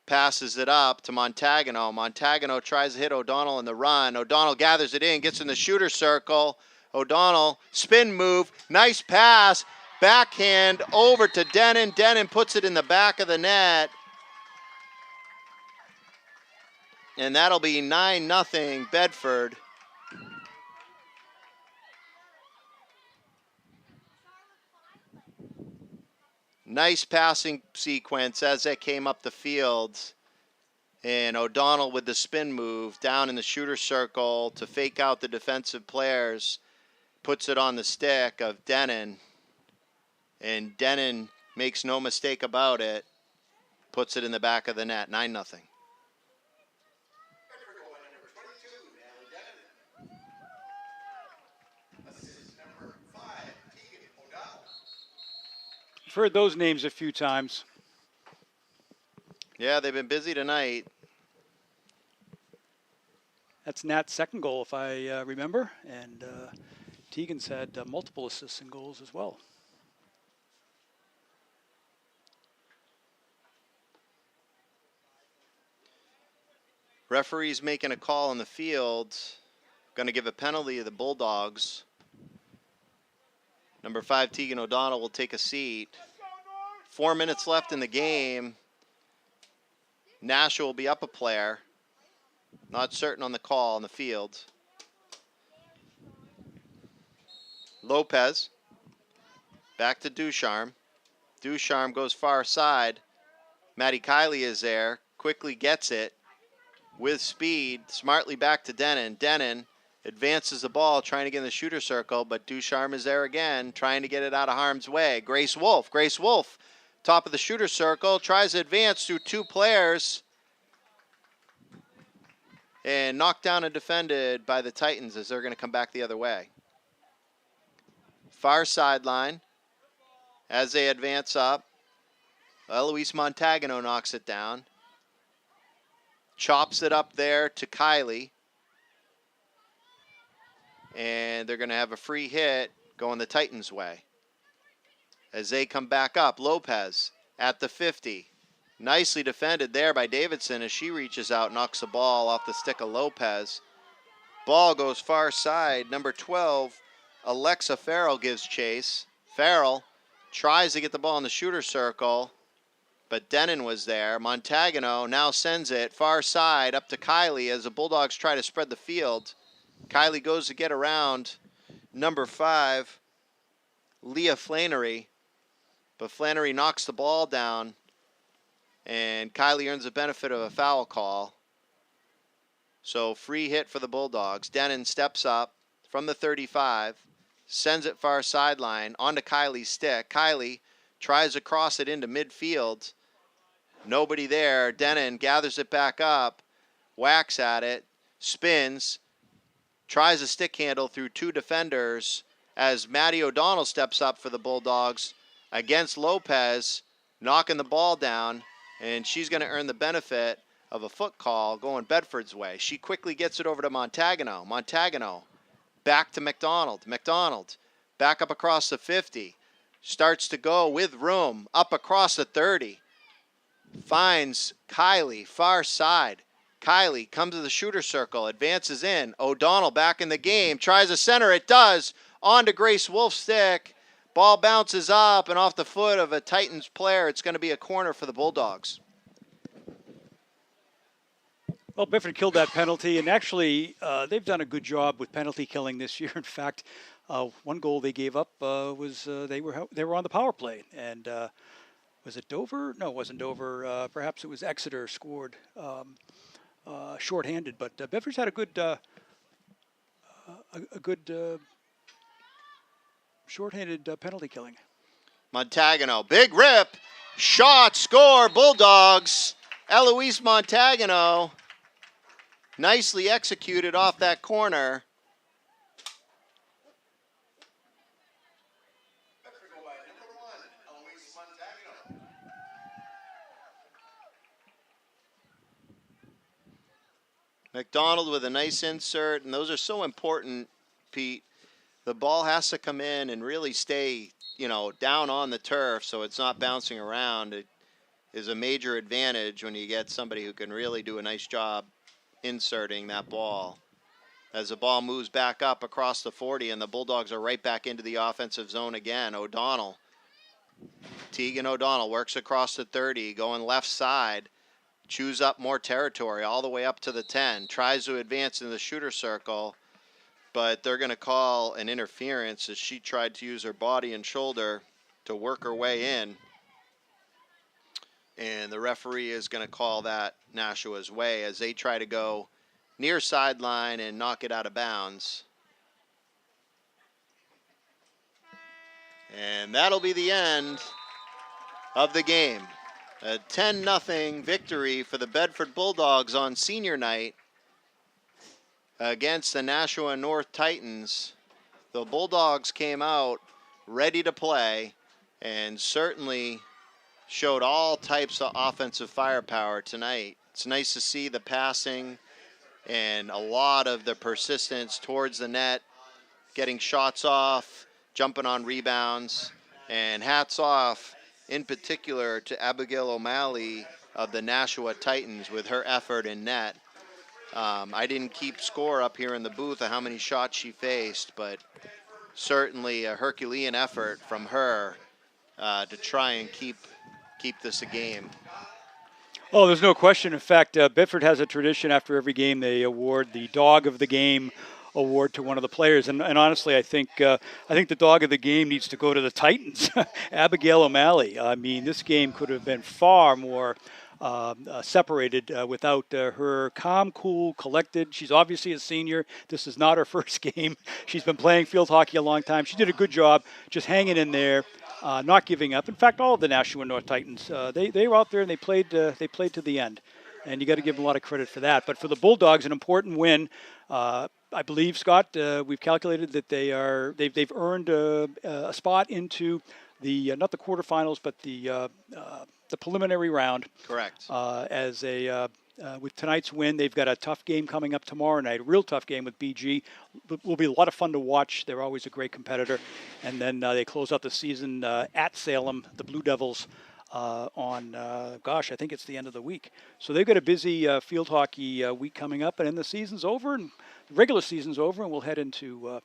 passes it up to Montagano. Montagano tries to hit O'Donnell in the run. O'Donnell gathers it in, gets in the shooter circle. O'Donnell, spin move, nice pass, backhand over to Denon. Denon puts it in the back of the net. And that'll be 9-0 Bedford. Nice passing sequence as they came up the field. And O'Donnell with the spin move down in the shooter circle to fake out the defensive players. Puts it on the stick of Denon. And Denon makes no mistake about it. Puts it in the back of the net. 9-0. I've heard those names a few times. Yeah, they've been busy tonight. That's Nat's second goal, if I remember. And Tegan's had multiple assists and goals as well. Referee's making a call on the field. going to give a penalty to the Bulldogs. Number 5, Tegan O'Donnell, will take a seat. 4 minutes left in the game. Nashua will be up a player. Not certain on the call on the field. Lopez. Back to Ducharme. Ducharme goes far side. Maddie Kiley is there. Quickly gets it. With speed. Smartly back to Denon. Denon advances the ball, trying to get in the shooter circle, but Ducharme is there again, trying to get it out of harm's way. Grace Wolf. Grace Wolf, top of the shooter circle, tries to advance through 2 players. And knocked down and defended by the Titans as they're going to come back the other way. Far sideline as they advance up. Eloise Montagano knocks it down. Chops it up there to Kiley. And they're going to have a free hit going the Titans' way. As they come back up, Lopez at the 50. Nicely defended there by Davidson as she reaches out, knocks the ball off the stick of Lopez. Ball goes far side. Number 12, Alexa Farrell gives chase. Farrell tries to get the ball in the shooter circle, but Denon was there. Montagano now sends it far side up to Kiley as the Bulldogs try to spread the field. Kiley goes to get around number 5, Leah Flannery, but Flannery knocks the ball down, and Kiley earns the benefit of a foul call. So free hit for the Bulldogs. Denon steps up from the 35, sends it far sideline onto Kiley's stick. Kiley tries to cross it into midfield. Nobody there. Denon gathers it back up, whacks at it, spins, tries a stick handle through 2 defenders as Maddie O'Donnell steps up for the Bulldogs against Lopez, knocking the ball down, and she's going to earn the benefit of a foot call going Bedford's way. She quickly gets it over to Montagano. Montagano back to McDonald. McDonald back up across the 50. Starts to go with room up across the 30. Finds Kiley far side. Kiley comes to the shooter circle, advances in. O'Donnell back in the game, tries to center. It does. On to Grace Wolf's stick. Ball bounces up and off the foot of a Titans player. It's going to be a corner for the Bulldogs. Well, Bedford killed that penalty, and actually they've done a good job with penalty killing this year. In fact, one goal they gave up was they were on the power play, and was it Dover? No, it wasn't Dover. Perhaps it was Exeter scored shorthanded. But Bedford's had a good shorthanded penalty killing. Montagano, big rip, shot, score, Bulldogs. Eloise Montagano, nicely executed off that corner. McDonald with a nice insert, and those are so important, Pete. The ball has to come in and really stay, down on the turf so it's not bouncing around. It is a major advantage when you get somebody who can really do a nice job inserting that ball. As the ball moves back up across the 40 and the Bulldogs are right back into the offensive zone again. O'Donnell, Tegan O'Donnell works across the 30, going left side. Chews up more territory all the way up to the 10. Tries to advance in the shooter circle, but they're going to call an interference as she tried to use her body and shoulder to work her way in. And the referee is going to call that Nashua's way as they try to go near sideline and knock it out of bounds. And that'll be the end of the game. A 10-0 victory for the Bedford Bulldogs on senior night against the Nashua North Titans. The Bulldogs came out ready to play and certainly showed all types of offensive firepower tonight. It's nice to see the passing and a lot of the persistence towards the net, getting shots off, jumping on rebounds, and hats off in particular to Abigail O'Malley of the Nashua Titans with her effort in net. I didn't keep score up here in the booth of how many shots she faced, but certainly a Herculean effort from her to try and keep this a game. Oh, there's no question. In fact, Bedford has a tradition after every game they award the Dog of the Game award to one of the players. And honestly, I think the Dog of the Game needs to go to the Titans, Abigail O'Malley. I mean, this game could have been far more separated without her calm, cool, collected. She's obviously a senior. This is not her first game. She's been playing field hockey a long time. She did a good job just hanging in there. Not giving up. In fact, all of the Nashua North Titans, they were out there and they played to the end, and you got to give them a lot of credit for that. But for the Bulldogs, an important win. I believe, Scott, we've calculated that they've earned a spot into the not the quarterfinals, but the preliminary round. Correct. With tonight's win, they've got a tough game coming up tomorrow night, a real tough game with BG. Will be a lot of fun to watch. They're always a great competitor. And then they close out the season at Salem, the Blue Devils, I think it's the end of the week. So they've got a busy field hockey week coming up, and then the season's over, and the regular season's over, and we'll head into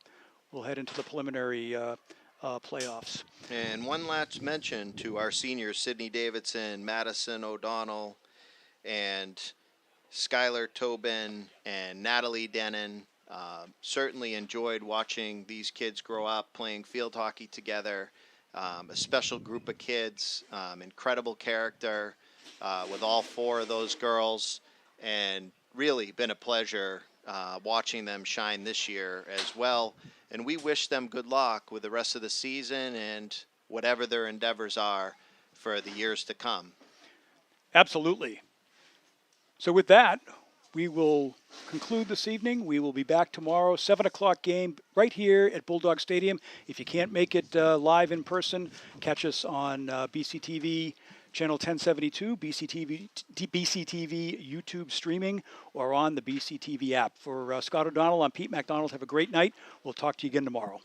the preliminary playoffs. And one last mention to our seniors, Sydney Davidson, Madison O'Donnell, and Skylar Tobin and Natalie Denon. Certainly enjoyed watching these kids grow up playing field hockey together. A special group of kids, incredible character with all four of those girls, and really been a pleasure watching them shine this year as well. And we wish them good luck with the rest of the season and whatever their endeavors are for the years to come. Absolutely. So with that, we will conclude this evening. We will be back tomorrow, 7 o'clock game right here at Bulldog Stadium. If you can't make it live in person, catch us on BCTV channel 1072, BCTV YouTube streaming, or on the BCTV app. For Scott O'Donnell, I'm Pete MacDonald. Have a great night. We'll talk to you again tomorrow.